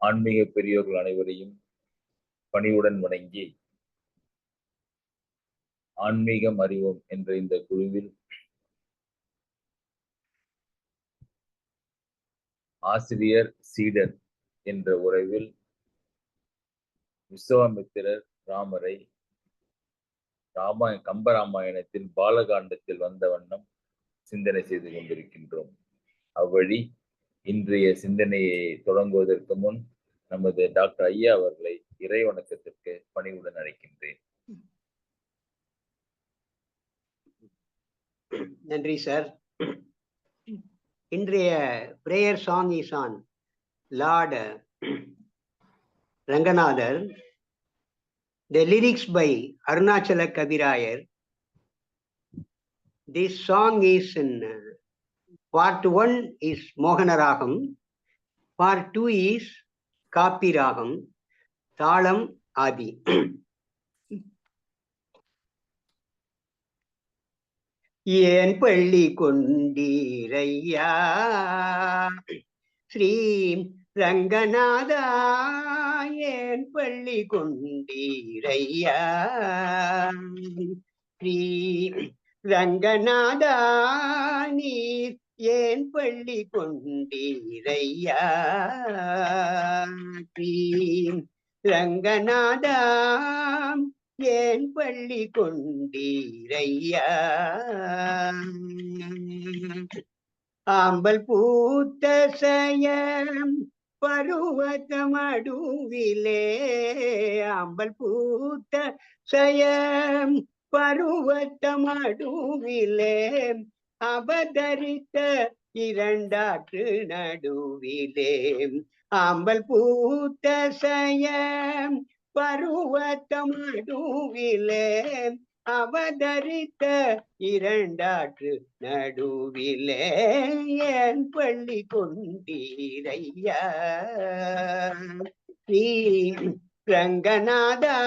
ஆன்மீக பெரியோர்கள் அனைவரையும் பணிவுடன் வணங்கி, ஆன்மீகம் அறிவோம் என்ற இந்த குழுவில் ஆசிரியர் சீடர் என்ற உறவில் விஸ்வாமித்திரர் ராமரை கம்பராமாயணத்தில் பாலகாண்டத்தில் வந்த வண்ணம் சிந்தனை செய்து கொண்டிருக்கின்றோம். அவ்வழி இன்றைய சிந்தனையை தொடங்குவதற்கு முன் நமது டாக்டர் ஐயா அவர்களை இறை வணக்கத்திற்கு பணிவுடன் அழைக்கின்றேன். நன்றி சார். இன்றைய prayer song is on Lord Ranganathar. The lyrics by Arunachala Kavirayar. This song is in part 1 is Mohana Ragam, part 2 is Kapi Ragam, Thalam Adi. ஏன் பள்ளி கொண்டீரையா ஸ்ரீ ரங்கநாதா, ஏன் பள்ளி கொண்டீரையா ஸ்ரீ ரங்கநாதா, நீர் ஏன் பள்ளி கொண்டீரையா ஸ்ரீ ரங்கநாதா, ஏன் பள்ளி கொண்டீரையா. ஆம்பல் பூத்த சயம் பருவத்தமடுவிலே, ஆம்பல் பூத்த சயம் பருவத்தமடுவிலே, அவதரித்த இரண்டாற்று நடுவிலே, ஆம்பல் பூத்த சயம் பருவத்தமடுவிலே, அவதரித்த இரண்டாற்று நடுவிலே, ஏன் பள்ளி கொண்டீரையா ஸ்ரீ ரங்கநாதா,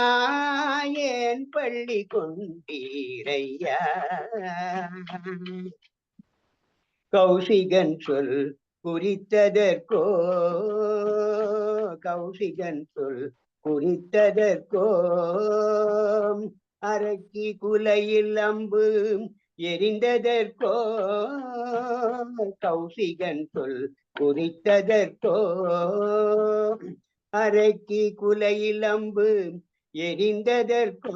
ஏன் பள்ளி கொண்டீரையா. கௌசிகன் சொல் குறித்ததற்கோ, கௌசிகன் சொல் குறித்ததற்கோ, அரக்கி குலையில் அம்பு எரிந்ததற்கோ, கௌசிகன் சொல் குறித்ததற்கோ, அரக்கி குலையில் அம்பு எரிந்ததற்கோ,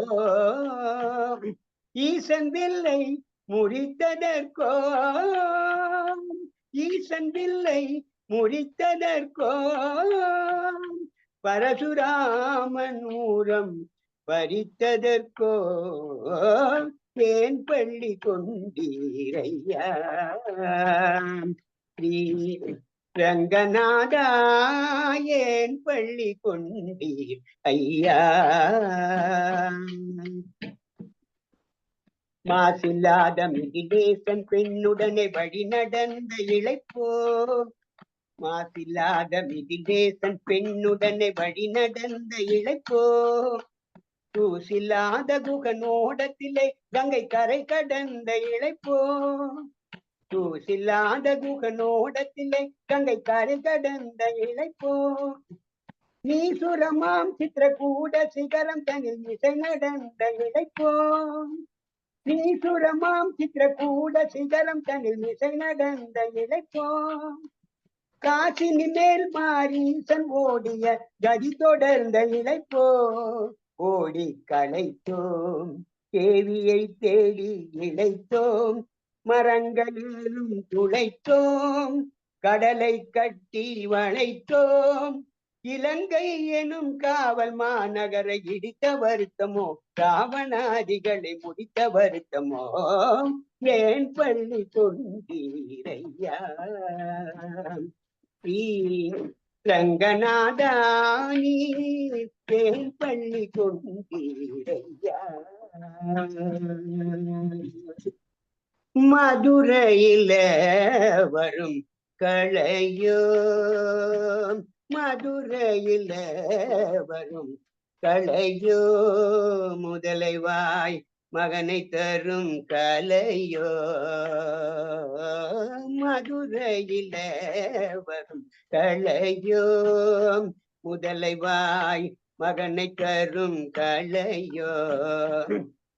ஈசன் வில்லை முறித்ததற்கோ, ஈசன் வில்லை முறித்ததற்கோ, பரசுராமன் ஊரம் பறித்ததற்கோ, ஏன் பள்ளி கொண்டீரையா ஸ்ரீ ரங்கநாதா, ஏன் பள்ளி கொண்டீர் ஐயா. மாசில்லாத மிதிலேசன் பெண்ணுடனே வழி நடந்த இளைப்போ, மாசில்லாத மிதிலேசன் பெண்ணுடனே வழி நடந்த இளைப்போ, தூசில்லாத குகனோடத்திலே கங்கை கரை கடந்த இளைப்போ, தூசில்லாத குகனோடத்திலே கங்கை கரை கடந்த இளைப்போ, நீசுரமாம் சித்திரகூட சிகரம் தனில் இசை நடந்த இளைப்போ, நீசுரமாம் சித்திரகூட சிகரம் தனில் இசை நடந்த இளைப்போ, காசினி மேல் மாரீசன் ஓடிய கதி தொடர்ந்த இளைப்போ, ஓடி களைத்தோம் தேவியை தேடி இழைத்தோம், மரங்களிலும் துளைத்தோம், கடலை கட்டி வளைத்தோம், இலங்கை எனும் காவல் மாநகரை இடித்த வருத்தமோ, ராவணாதிகளை முடித்த வருத்தமோ, ஏன் பள்ளி கொண்டீரையா ஸ்ரீ ரங்கநாதா, ஏன் பள்ளி கொண்டீரையா. மதுரையில வரும் களையோ, மதுரையில வரும் களையோ, முதலைவாய் மகனை தரும் கலையோ, மதுரையில வரும் களையோ, முதலைவாய் மகனை கரும் களையோ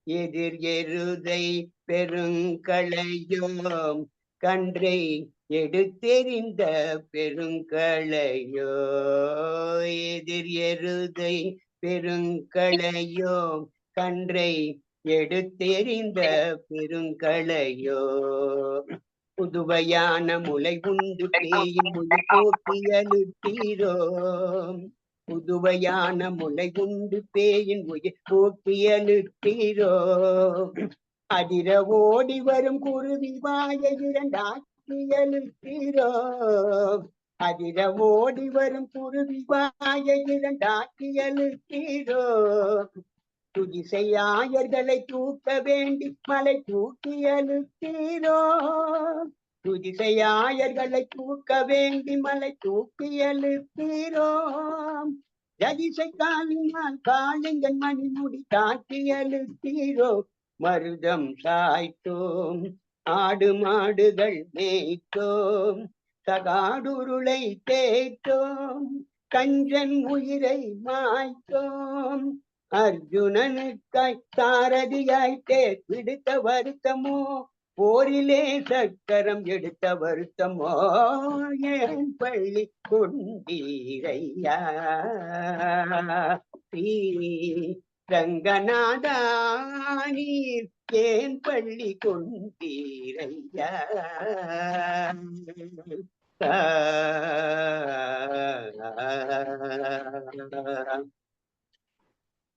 எதிர் எருதை பெருங்களையோ கன்றை எடுத்தெறிந்த பெருங்களையோ எதிர் எருதை பெருங்களையோ கன்றை எடுத்தெறிந்த பெருங்களையோ புதுவையான முளை உண்டு பேயின் முழு போக்கியலுத்தீரோ புதுவையான முளை உண்டு பேயின் உயிர் போக்கியலுத்தீரோ அதிர ஓடி வரும் குருவி வாய இரண்டாக்கியலுத்தீரோ அதிர ஓடி வரும் குருவி வாய இரண்டாக்கியலுத்தீரோ துதிசையாயர்களை தூக்க வேண்டி மலை தூக்கியலுத்தீரோ துதிசையாயர்களை தூக்க வேண்டி மலை தூக்கியலுத்தீரோ ஜதிசை காலினால் காளிங்கன் மணிமுடி தாக்கியலுத்தீரோ மருதம் சாய்த்தோம் ஆடு மாடுகள் மேய்த்தோம் சகாடுருளை தேய்த்தோம் கஞ்சன் உயிரை மாய்த்தோம் அர்ஜுனனுக்காய் சாரதியாய் தேர் விடுத்த வருத்தமோ போரிலே சக்கரம் எடுத்த வருத்தமோ ஏன் பள்ளி கொண்டீரையா ஸ்ரீ ரங்கநாதா நீர் ஏன் பள்ளி கொண்டீரையா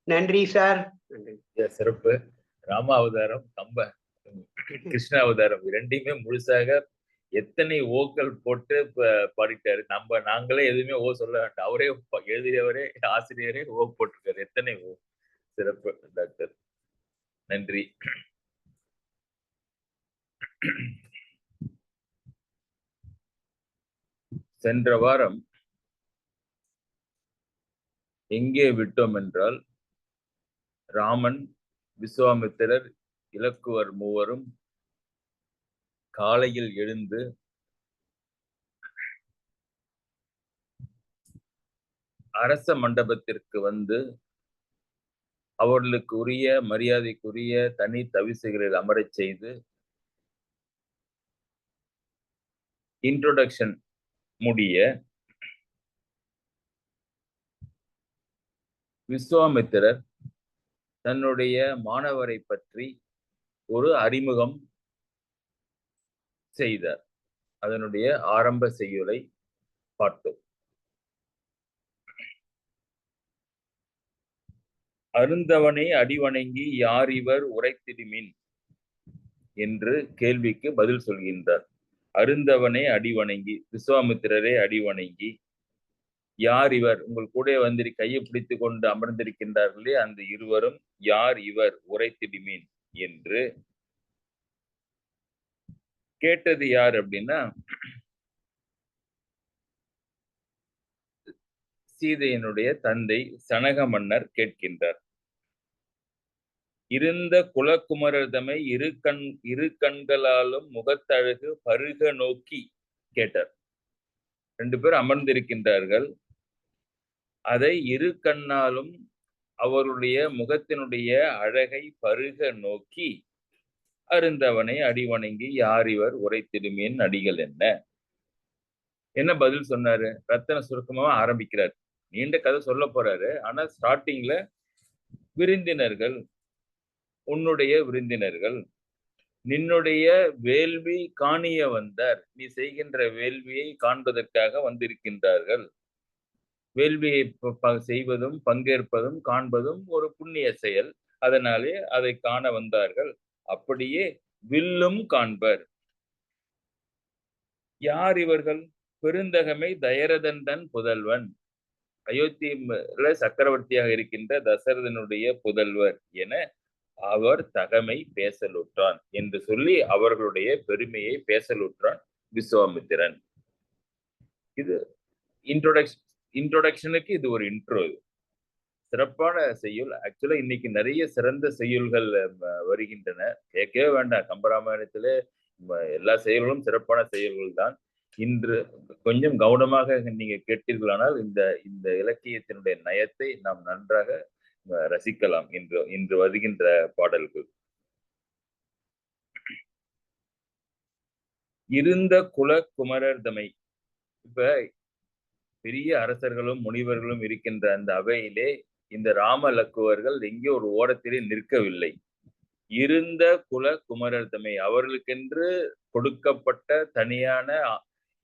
நன்றி சார். சிறப்பு. ராம அவதாரம், கிருஷ்ண அவதாரம் இரண்டையுமே முழுசாக எத்தனை ஓக்கள் போட்டு பாடிட்டாரு. நாங்களே எதுவுமே ஓ சொல்ல வேண்டாம், அவரே எழுதியவரே ஆசிரியரே ஓ போட்டிருக்காரு. எத்தனை ஓ. சிறப்பு டாக்டர், நன்றி. சென்ற வாரம் எங்கே விட்டோம் என்றால், ராமன், விஸ்வாமித்திரர், இலக்குவர் மூவரும் காலையில் எழுந்து அரச மண்டபத்திற்கு வந்து அவர்களுக்கு உரிய மரியாதைக்குரிய தனி தவிசுகளில் அமரச் செய்து இன்ட்ரோடக்ஷன் முடிய விஸ்வாமித்திரர் தன்னுடைய மாணவரை பற்றி ஒரு அறிமுகம் செய்தார். அதனுடைய ஆரம்ப செய்யுளை பார்த்தோம். அருந்தவனை அடிவணங்கி யார் இவர் உரைத்திடுமின் என்று கேள்விக்கு பதில் சொல்கின்றார். அருந்தவனை அடிவணங்கி, விஸ்வாமித்திரரை அடிவணங்கி, யார் இவர், உங்கள் கூட கையை பிடித்து கொண்டு அமர்ந்திருக்கின்றார்களே அந்த இருவரும் யார் இவர் உரைத்திடுமீன் என்று கேட்டது யார் அப்படின்னா, சீதையினுடைய தந்தை சனக மன்னர் கேட்கின்றார். இருந்த குலக்குமரதமை இரு கண்களாலும் முகத்தழகு பருக நோக்கி கேட்டார். ரெண்டு பேர் அமர்ந்திருக்கின்றார்கள். அதை இரு கண்ணாலும் அவருடைய முகத்தினுடைய அழகை பருக நோக்கி அருந்தவனை அடிவணங்கி யார் இவர் உரைத்திடுமேன் அடிகள் என்ன பதில் சொன்னாரு? ரத்தன சுருக்கமா ஆரம்பிக்கிறார். நீண்ட கதை சொல்ல போறாரு. ஆனா ஸ்டார்டிங்ல விருந்தினர்கள், உன்னுடைய விருந்தினர்கள் நின்னுடைய வேள்வி காணிய வந்தார். நீ செய்கின்ற வேள்வியை காண்பதற்காக வந்திருக்கின்றார்கள். வேள்வியை செய்வதும் பங்கேற்பதும் காண்பதும் ஒரு புண்ணிய செயல். அதனாலே அதை காண வந்தார்கள். அப்படியே வில்லும் காண்பர். யார் இவர்கள்? பெருந்தகமை தயரதன் தன் புதல்வன், அயோத்தியில சக்கரவர்த்தியாக இருக்கின்ற தசரதனுடைய புதல்வர் என அவர் தகமை பேசலுற்றான் என்று சொல்லி அவர்களுடைய பெருமையை பேசலுற்றான் விஸ்வாமித்திரன். இது இன்ட்ரோடக்ஷனுக்கு இது ஒரு இன்ட்ரோ. சிறப்பான செய்யுள். ஆக்சுவலா இன்னைக்கு நிறைய சிறந்த செய்யுள்கள் வருகின்றன, கேட்கவே வேண்டாம். கம்பராமாயணத்துல எல்லா செயல்களும் சிறப்பான செயல்கள் தான். இன்று கொஞ்சம் கவனமாக நீங்க கேட்டீர்களானால் இந்த இந்த இலக்கியத்தினுடைய நயத்தை நாம் நன்றாக ரசிக்கலாம். இன்று வருகின்ற பாடல்கள். இருந்த குல குமரர்தமை. இப்ப பெரிய அரசர்களும் முனிவர்களும் இருக்கின்ற அந்த அவையிலே இந்த ராம லக்குவர்கள் எங்கே ஒரு ஓரத்திலே நிற்கவில்லை. இருந்த குல குமரர்தமை, அவர்களுக்கென்று கொடுக்கப்பட்ட தனியான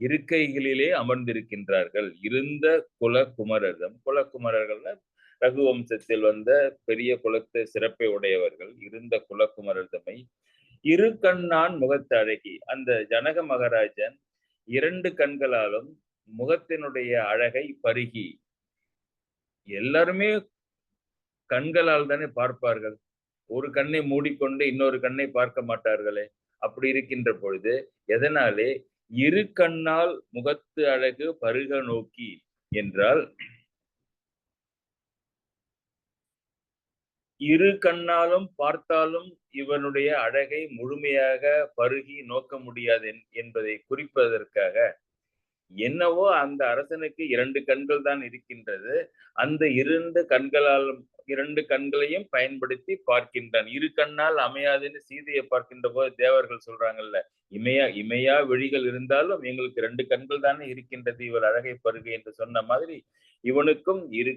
இருக்கைகளிலே அமர்ந்திருக்கின்றார்கள். இருந்த குல குமரர்தம். குலகுமரர்கள்னா ரகுவம்சத்தில் வந்த பெரிய குலத்தை சிறப்பை உடையவர்கள். இருந்த குலகுமரர்தமை இரு கண்ணான் முகத்து அழகி. அந்த ஜனக மகாராஜன் 2 கண்களாலும் முகத்தினுடைய அழகை பருகி. எல்லாருமே கண்களால் தானே பார்ப்பார்கள். ஒரு கண்ணை மூடிக்கொண்டு இன்னொரு கண்ணை பார்க்க மாட்டார்களே. அப்படி இருக்கின்ற பொழுது எதனாலே இரு கண்ணால் முகத்து அழகு பருக நோக்கி என்றால், இரு கண்ணாலும் பார்த்தாலும் இவனுடைய அழகை முழுமையாக பருகி நோக்க முடியாது என்பதை குறிப்பதற்காக, என்னவோ அந்த அரசனுக்கு 2 கண்கள் தான் இருக்கின்றது. அந்த 2 கண்களையும் பயன்படுத்தி பார்க்கின்றான். இரு கண்ணால் அமையாதுன்னு சீதையை பார்க்கின்ற போது தேவர்கள் சொல்றாங்கல்ல, இமையா விழிகள் இருந்தாலும் எங்களுக்கு 2 கண்கள் தானே இருக்கின்றது, இவர் அழகை பருக என்று சொன்ன மாதிரி இவனுக்கும் இரு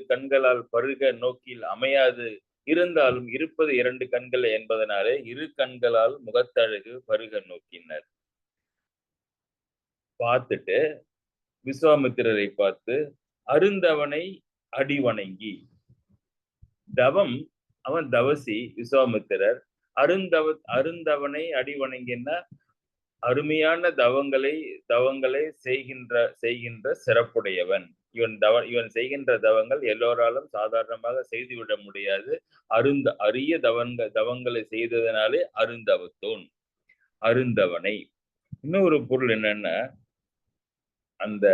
கண்களால் பருக நோக்கில் அமையாது இருந்தாலும் இருப்பது 2 கண்கள் என்பதனாலே இரு கண்களால் முகத்தழகு பருக நோக்கினர். பார்த்துட்டு விஸ்வாமித்திரரை பார்த்து அருந்தவனை அடி வணங்கி. தவம், அவன் தவசி விஸ்வாமித்திரர். அருந்தவனை அடி வணங்கினா அருமையான தவங்களை செய்கின்ற சிறப்புடையவன். இவன் செய்கின்ற தவங்கள் எல்லோராலும் சாதாரணமாக செய்துவிட முடியாது. அரிய தவங்களை செய்ததனாலே அருந்தவத்தோன், அருந்தவனை. இன்னொரு பொருள் என்னன்னா, அந்த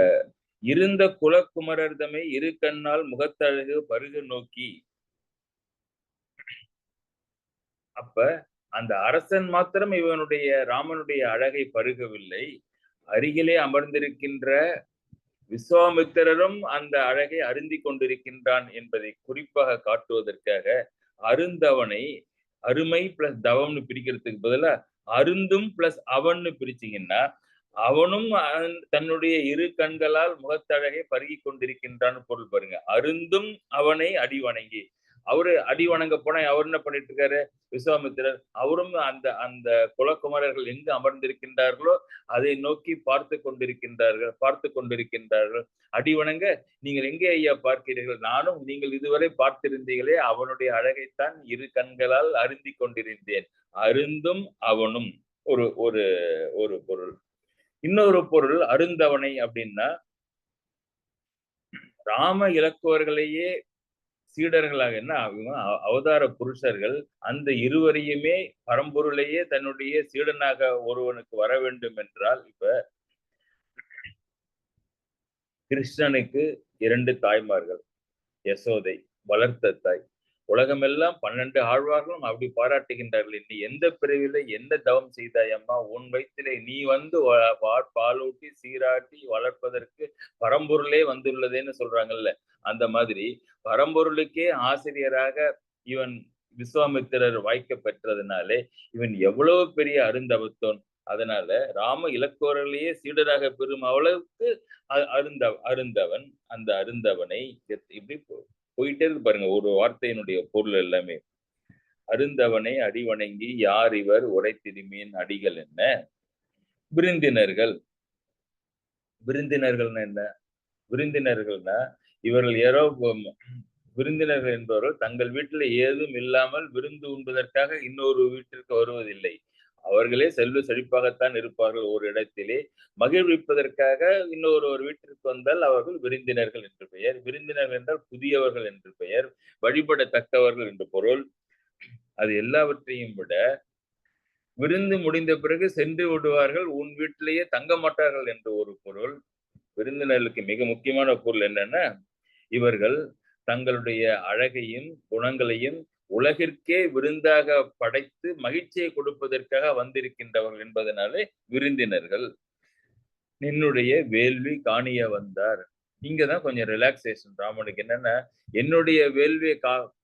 இருந்த குலகுமரர்தமை இரு கண்ணால் முகத்தழகு பருக நோக்கி. அப்ப அந்த அரசன் மாத்திரம் இவனுடைய ராமனுடைய அழகை பருகவில்லை, அருகிலே அமர்ந்திருக்கின்ற விஸ்வாமித்திரரும் அந்த அழகை அருந்தி கொண்டிருக்கின்றான் என்பதை குறிப்பாக காட்டுவதற்காக அருந்தவனை, அருமை பிளஸ் தவம்னு பிரிக்கிறதுக்கு பதிலா அருந்தும் பிளஸ் அவன்னு பிரிச்சிங்கன்னா, அவனும் தன்னுடைய இரு கண்களால் முகத்தழகை பருகி கொண்டிருக்கின்றான்னு பொருள் பாருங்க. அருந்தும் அவனை அடி வணங்கி. அவரு அடி வணங்க போனா அவர் என்ன பண்ணிட்டு இருக்காரு விஸ்வாமித்திரர்? அவரும் அந்த குலகுமரர்கள் எங்கு அமர்ந்திருக்கின்றார்களோ அதை நோக்கி பார்த்து கொண்டிருக்கின்றார்கள். அடி வணங்க, நீங்கள் எங்கே ஐயா பார்க்கிறீர்கள்? நானும் நீங்கள் இதுவரை பார்த்திருந்தீர்களே அவனுடைய அழகைத்தான் இரு கண்களால் அருந்தி கொண்டிருந்தேன். அருந்தும் அவனும் ஒரு ஒரு ஒரு பொருள். இன்னொரு பொருள் அருந்தவனை அப்படின்னா, ராம இலக்குவர்களையே சீடர்களாக, என்ன அவதார புருஷர்கள், அந்த இருவரையுமே பரம்பொருளையே தன்னுடைய சீடனாக ஒருவனுக்கு வர வேண்டும் என்றால், இப்ப கிருஷ்ணனுக்கு 2 தாய்மார்கள், யசோதை வளர்த்த தாய். உலகமெல்லாம் 12 ஆழ்வார்களும் அப்படி பாராட்டுகின்றார்கள். நீ எந்த பிறவில என்ன தவம் செய்தாய் அம்மா? உன் வயிற்றிலே நீ வந்து பாலூட்டி சீராட்டி வளர்ப்பதற்கு பரம்பொருளே வந்துள்ளதேன்னு சொல்றாங்கல்ல. அந்த மாதிரி பரம்பொருளுக்கே ஆசிரியராக இவன் விஸ்வாமித்திரர் வாய்க்க பெற்றதுனாலே இவன் எவ்வளவு பெரிய அருந்தவத்தோன். அதனால ராம இலக்குவர்களையே சீடராக பெறும் அளவுக்கு அருந்தவன். அந்த அருந்தவனை இப்படி போயிட்டே இருக்கு பாருங்க ஒரு வார்த்தையினுடைய பொருள் எல்லாமே. அருந்தவனை அடி வணங்கி யார் இவர் உரைத்திருமீன் அடிகள் என்ன? விருந்தினர்கள். விருந்தினர்கள்னா என்ன? விருந்தினர்கள்னா இவர்கள் யாரோ விருந்தினர்கள் என்பவர்கள் தங்கள் வீட்டில் ஏதும் இல்லாமல் விருந்து உண்பதற்காக இன்னொரு வீட்டிற்கு வருவதில்லை. அவர்களே செல்வ செழிப்பாகத்தான் இருப்பார்கள். ஒரு இடத்திலே மகிழ்விப்பதற்காக இன்னொரு வீட்டிற்கு வந்தால் அவர்கள் விருந்தினர்கள் என்று பெயர். விருந்தினர்கள் என்றால் புதியவர்கள் என்று பெயர், வழிபடத்தக்கவர்கள் என்று பொருள். அது எல்லாவற்றையும் விட விருந்து முடிந்த பிறகு சென்று விடுவார்கள், உன் வீட்டிலேயே தங்க மாட்டார்கள் என்று ஒரு பொருள். விருந்தினர்களுக்கு மிக முக்கியமான பொருள் என்னன்னா, இவர்கள் தங்களுடைய அழகையும் குணங்களையும் உலகிற்கே விருந்தாக படைத்து மகிழ்ச்சியை கொடுப்பதற்காக வந்திருக்கின்றவர்கள் என்பதனாலே விருந்தினர்கள். நின்னுடைய வேள்வி காணிய வந்தார். இங்கதான் கொஞ்சம் ரிலாக்ஸேஷன் ராமனுக்கு. என்னன்னா, என்னுடைய வேள்வியை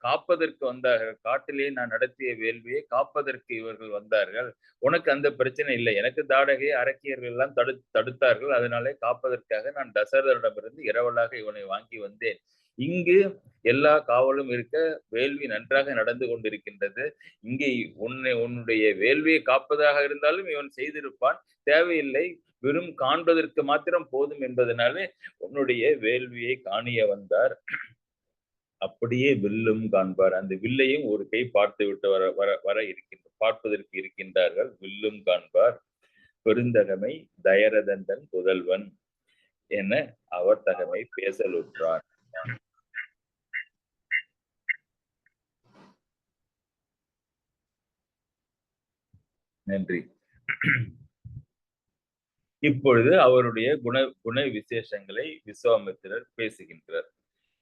காப்பதற்கு வந்தார்கள். காட்டிலே நான் நடத்திய வேள்வியை காப்பதற்கு இவர்கள் வந்தார்கள். உனக்கு அந்த பிரச்சனை இல்லை. எனக்கு தாடகை அரக்கியர்கள் எல்லாம் தடுத்தார்கள். அதனாலே காப்பதற்காக நான் தசரதனிடமிருந்து இரவலாக இவனை வாங்கி வந்தேன். இங்கு எல்லா காவலும் இருக்க வேள்வி நன்றாக நடந்து கொண்டிருக்கின்றது. இங்கே உன்னுடைய வேள்வியை காப்பதாக இருந்தாலும் இவன் செய்திருப்பான். தேவையில்லை, வெறும் காண்பதற்கு மாத்திரம் போதும் என்பதனாலே உன்னுடைய வேள்வியை காணிய வந்தார். அப்படியே வில்லும் காண்பார். அந்த வில்லையும் ஒரு கை பார்த்து விட்டு வர இருக்கின்ற பார்ப்பதற்கு இருக்கின்றார்கள். வில்லும் காண்பார். பெருந்தகமை தயரதந்தன் புதல்வன் என அவர் தகமை பேசலுற்றார். நன்றி. இப்பொழுது அவருடைய குண விசேஷங்களை விஸ்வாமித்திரர் பேசுகின்றார்.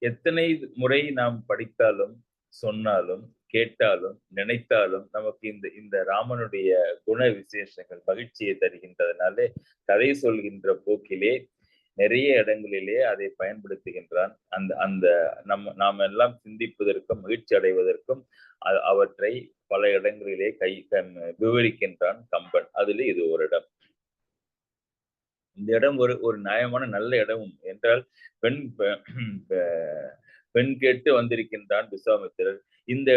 எத்தனை முறை நாம் படித்தாலும், சொன்னாலும், கேட்டாலும், நினைத்தாலும் நமக்கு இந்த ராமனுடைய குண விசேஷங்கள் மகிழ்ச்சியை தருகின்றதுனாலே கதை சொல்கின்ற போக்கிலே நிறைய இடங்களிலே அதை பயன்படுத்துகின்றான். அந்த நாம் எல்லாம் சிந்திப்பதற்கும் மகிழ்ச்சி அடைவதற்கும் அவற்றை பல இடங்களிலே விவரிக்கின்றான் கம்பன். அதில் இது ஒரு இடம். இந்த இடம் ஒரு நியாயமான நல்ல இடம் என்றால் பெண் கேட்டு வந்திருக்கின்றான் விஸ்வாமித்திரர். இந்த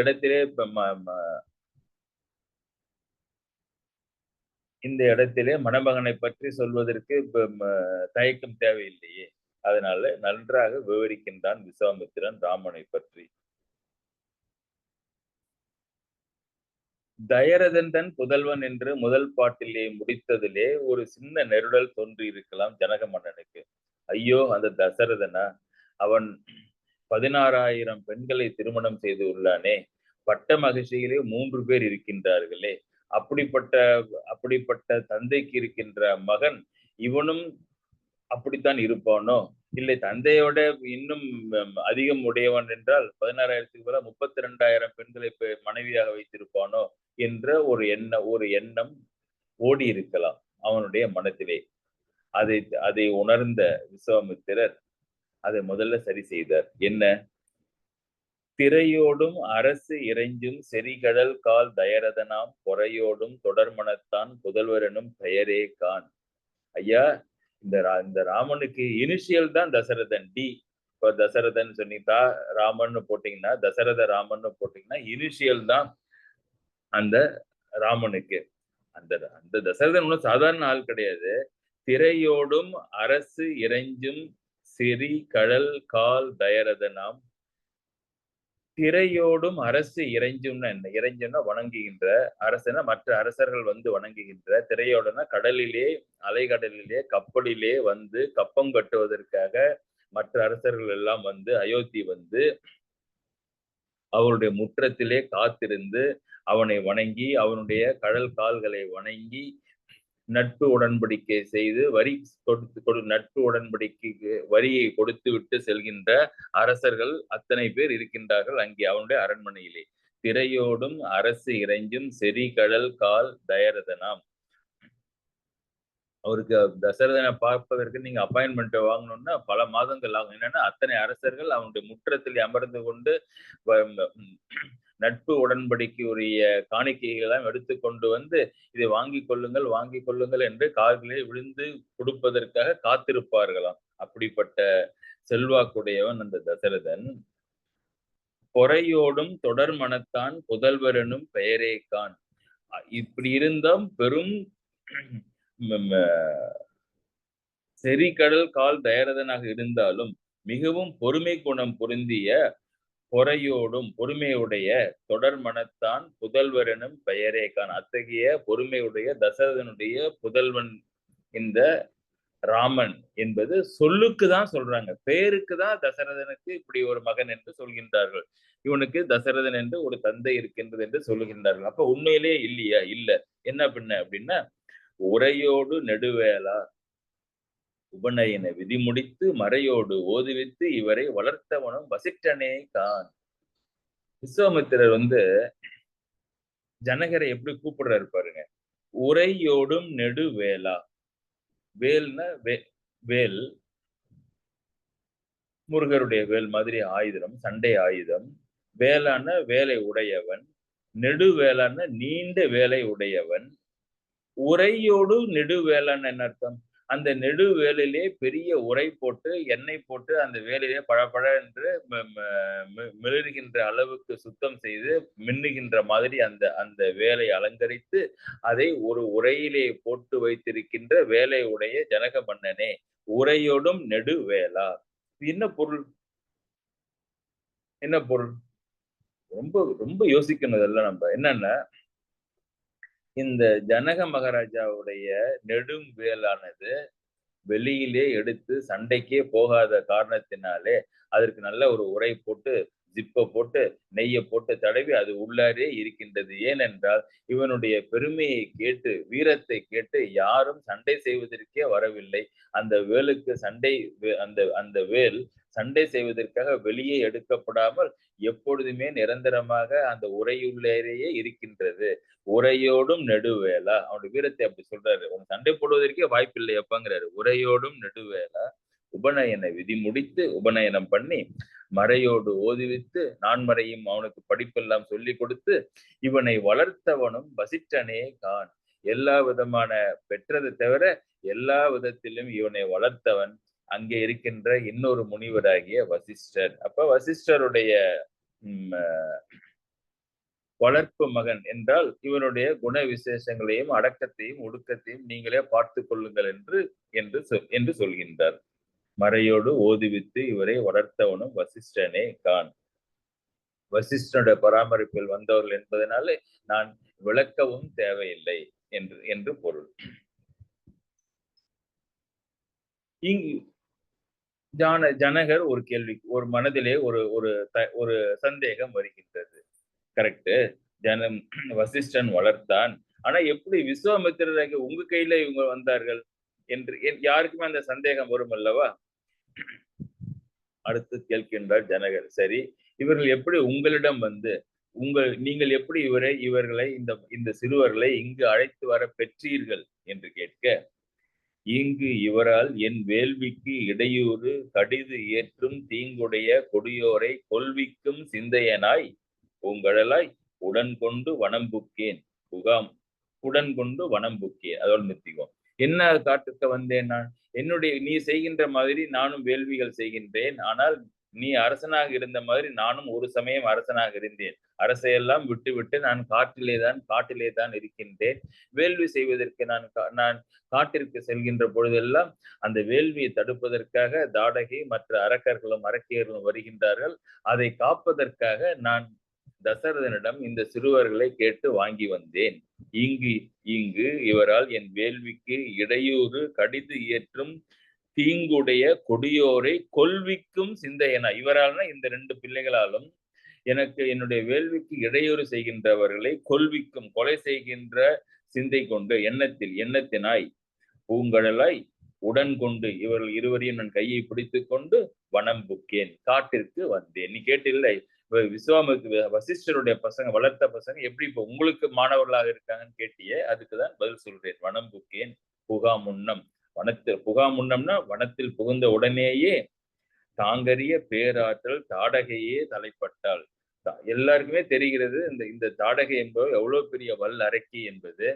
இடத்திலே மணமகனை பற்றி சொல்வதற்கு தயக்கம் தேவையில்லையே. அதனால நன்றாக விவரிக்கின்றான் விஸ்வாமித்திரன் ராமனை பற்றி. தயரதன் புதல்வன் என்று முதல் பாட்டிலே முடித்ததிலே ஒரு சின்ன நெருடல் தோன்றி இருக்கலாம் ஜனக மன்னனுக்கு. ஐயோ, அந்த தசரதனா, அவன் 16,000 பெண்களை திருமணம் செய்து உள்ளானே, பட்ட மகிழ்ச்சியிலே 3 பேர் இருக்கின்றார்களே, அப்படிப்பட்ட தந்தைக்கு இருக்கின்ற மகன் இவனும் அப்படித்தான் இருப்பானோ? இல்லை, தந்தையோட இன்னும் அதிகம் உடையவன் என்றால் 16,000க்கு பதிலாக 32,000 பெண்களை மனைவியாக வைத்திருப்பானோ என்ற ஒரு எண்ணம் ஓடி இருக்கலாம் அவனுடைய மனத்திலே. அதை உணர்ந்த விஸ்வாமித்திரர் அதை முதல்ல சரி செய்தார். என்ன? திரையோடும் அரசு இறைஞ்சும் செறிகடல் கால் தயரதனாம் பொறையோடும் தொடர்மனத்தான் புதல்வரனும் பெயரே கான். ஐயா, இந்த ராமனுக்கு இனிஷியல் தான் தசரதன். டி. இப்ப தசரதன் சொன்னீங்களா, ராமன் போட்டீங்கன்னா, தசரத ராமன் போட்டீங்கன்னா இனிஷியல் தான் அந்த ராமனுக்கு. அந்த தசரதன் ஒன்றும் சாதாரண ஆள் கிடையாது. திரையோடும் அரசு இறைஞ்சும் சிறி கடல் கால் தயரதனாம். திரையோடும் அரசு இறைஞ்சும்னா என்ன? இறைஞ்சும்னா வணங்குகின்ற, அரசனா மற்ற அரசர்கள் வந்து வணங்குகின்ற. திரையோடனா கடலிலே, அலைகடலிலே, கப்பலிலே வந்து கப்பம் கட்டுவதற்காக மற்ற அரசர்கள் எல்லாம் வந்து அயோத்தி வந்து அவருடைய முற்றத்திலே காத்திருந்து அவனை வணங்கி, அவனுடைய கடல் கால்களை வணங்கி, நட்பு உடன்படிக்கை செய்து நட்பு உடன்படிக்கைக்கு வரியை கொடுத்து விட்டு செல்கின்ற அரசர்கள் அத்தனை பேர் இருக்கின்றார்கள் அங்கே அவனுடைய அரண்மனையிலே. திரையோடும் அரசு இறைஞ்சும் செறி கடல் கால் தயரதனாம். அவருக்கு தசரதனை பார்ப்பதற்கு நீங்க அப்பாயின்மெண்ட் வாங்கணும்னா பல மாதங்கள் ஆகும். என்னன்னா, அத்தனை அரசர்கள் அவனுடைய முற்றத்தில் அமர்ந்து கொண்டு நட்பு உடன்படிக்கையுரிய காணிக்கைகளெல்லாம் எடுத்துக்கொண்டு வந்து இதை வாங்கிக் கொள்ளுங்கள் என்று கால்களே விழுந்து கொடுப்பதற்காக காத்திருப்பார்களாம். அப்படிப்பட்ட செல்வாக்குடையவன் அந்த தசரதன். பொறையோடும் தொடர் மனத்தான் புதல்வரனும் பெயரே கான். இப்படி இருந்தும் பெரும் செறிகடல் கால் தயரதனாக இருந்தாலும் மிகவும் பொறுமை குணம் பொருந்திய பொறையோடும் பொறுமையுடைய தொடர் மனத்தான் புதல்வரனும் பெயரே கான். அத்தகைய பொறுமையுடைய தசரதனுடைய புதல்வன் இந்த ராமன் என்பது சொல்லுக்கு தான் சொல்றாங்க. பேருக்கு தான் தசரதனுக்கு இப்படி ஒரு மகன் என்று சொல்கின்றார்கள். இவனுக்கு தசரதன் என்று ஒரு தந்தை இருக்கின்றது என்று சொல்லுகின்றார்கள். அப்ப உண்மையிலேயே இல்லையா? இல்ல. என்ன பின்ன அப்படின்னா, உரையோடு நெடுவேலா உபநயன விதி முடித்து மறையோடு ஓதுவித்து இவரை வளர்த்தவனும் வசிட்டனே கான். விஸ்வாமித்திரர் வந்து ஜனகரை எப்படி கூப்பிடுறாரு பாருங்க. உரையோடும் நெடுவேலா. வேல்னா வேல், முருகருடைய வேல் மாதிரி ஆயுதம், சண்டை ஆயுதம். வேலான வேலை உடையவன், நெடுவேலான நீண்ட வேலை உடையவன், உரையோடு நெடுவேலன் என்ன அர்த்தம்? அந்த நெடுவேலிலே பெரிய உரை போட்டு, எண்ணெய் போட்டு அந்த வேலிலே பழபழ என்று மிளிர்கின்ற அளவுக்கு சுத்தம் செய்து, மின்னுகின்ற மாதிரி அந்த அந்த வேலை அலங்கரித்து, அதை ஒரு உரையிலே போட்டு வைத்திருக்கின்ற வேலை உடைய ஜனக மன்னனே, உரையோடும் நெடுவேலா. என்ன பொருள்? என்ன பொருள்? ரொம்ப ரொம்ப யோசிக்கணும் இதெல்லாம் நம்ம. என்னன்னா, இந்த ஜனக மகாராஜாவுடைய நெடும் வேலானது வெளியிலே எடுத்து சண்டைக்கே போகாத காரணத்தினாலே அதற்கு நல்ல ஒரு உரை போட்டு ஜிப்ப போட்டு நெய்யை போட்டு தடவி அது உள்ளாரே இருக்கின்றது. ஏனென்றால் இவனுடைய பெருமையை கேட்டு வீரத்தை கேட்டு யாரும் சண்டை செய்வதற்கே வரவில்லை. அந்த வேலுக்கு அந்த அந்த வேல் சண்டை செய்வதற்காக வெளியே எடுக்கப்படாமல் எப்பொழுதுமே நிரந்தரமாக அந்த உரையுள்ளேயே இருக்கின்றது. உரையோடும் நெடுவேலா, அவனுடைய வீரத்தை அப்படி சொல்றாரு. உன் சண்டை போடுவதற்கே வாய்ப்பு இல்லையப்பாங்கிறாரு. உரையோடும் நெடுவேலா, உபநயன விதி முடித்து உபநயனம் பண்ணி மறையோடு ஓதுவித்து நான்மறையும் அவனுக்கு படிப்பெல்லாம் சொல்லி கொடுத்து இவனை வளர்த்தவனும் வசிட்டனே கான். எல்லா விதமான பெற்றதை தவிர எல்லா விதத்திலும் இவனை வளர்த்தவன் அங்கே இருக்கின்ற இன்னொரு முனிவராகிய வசிஷ்டர். அப்ப வசிஷ்டருடைய வளர்ப்பு மகன் என்றால் இவனுடைய குண விசேஷங்களையும் அடக்கத்தையும் ஒடுக்கத்தையும் நீங்களே பார்த்து கொள்ளுங்கள் என்று சொல்கின்றார். மறையோடு ஓதுவித்து இவரை வளர்த்தவனும் வசிஷ்டனே கான். வசிஷ்டனுடைய பராமரிப்பில் வந்தவர்கள் என்பதனாலே நான் விளக்கவும் தேவையில்லை என்று பொருள். இங்கு ஜனகர் ஒரு கேள்வி, ஒரு மனதிலே ஒரு சந்தேகம் வருகின்றது. கரெக்ட், வசிஷ்டன் வளர்த்தான். ஆனா எப்படி விஸ்வாமித்திரராக உங்க கையில இவங்க வந்தார்கள் என்று யாருக்குமே அந்த சந்தேகம் வரும் அல்லவா? அடுத்து கேட்கின்றார் ஜனகர். சரி, இவர்கள் எப்படி உங்களிடம் வந்து நீங்கள் எப்படி இவர்களை இந்த சிறுவர்களை இங்கு அழைத்து வர பெற்றீர்கள் என்று கேட்க, இங்கு இவரால் என் வேள்விக்கு இடையூறு கடிது ஏற்றும் தீங்குடைய கொடியோரை கொல்விக்கும் சிந்தையனாய் பூங்கழலாய் உடன் கொண்டு வனம் புக்கேன் அதோடு நிறுத்திக்குவோம். என்ன காட்டுக்க வந்தேன் நான்? நீ செய்கின்ற மாதிரி நானும் வேள்விகள் செய்கின்றேன். ஆனால் நீ அரசனாக இருந்த மாதிரி நானும் ஒரு சமயம் அரசனாக இருந்தேன். அரசையெல்லாம் விட்டு நான் காட்டிலே தான் இருக்கின்றேன். வேள்வி செய்வதற்கு நான் காட்டிற்கு செல்கின்ற பொழுதெல்லாம் அந்த வேள்வியை தடுப்பதற்காக தாடகை மற்ற அரக்கர்களும் அரக்கியர்களும் வருகின்றார்கள். அதை காப்பதற்காக நான் தசரதனிடம் இந்த சிறுவர்களை கேட்டு வாங்கி வந்தேன். இங்கு இவரால் என் வேள்விக்கு இடையூறு கடிது ஏற்றும் தீங்குடைய கொடியோரை கொல்விக்கும் சிந்தையனா. இவரால்னா இந்த 2 பிள்ளைகளாலும் எனக்கு என்னுடைய வேள்விக்கு இடையூறு செய்கின்றவர்களை கொல்விக்கும் கொலை செய்கின்ற சிந்தை கொண்டு எண்ணத்தினாய் பூங்கழலாய் உடன் கொண்டு இவர்கள் இருவரையும் நான் கையை பிடித்துக் கொண்டு வனம் புக்கேன், காட்டிற்கு வந்தேன். நீ கேட்டில்லை வசிஷ்டருடைய பசங்க, வளர்த்த பசங்க எப்படி இப்ப உங்களுக்கு மாணவர்களாக இருக்காங்கன்னு கேட்டியே, அதுக்குதான் பதில் சொல்றேன். வனம் புக்கேன் புகா முன்னம். புகாமுன்னம்னா வனத்தில் புகுந்த உடனேயே தாங்கரிய பேராற்றல் தாடகையே தலைப்பட்டாள். எல்லாருக்குமே தெரிகிறது இந்த தாடகை என்பது எவ்வளவு பெரிய வல்லரக்கி என்பது.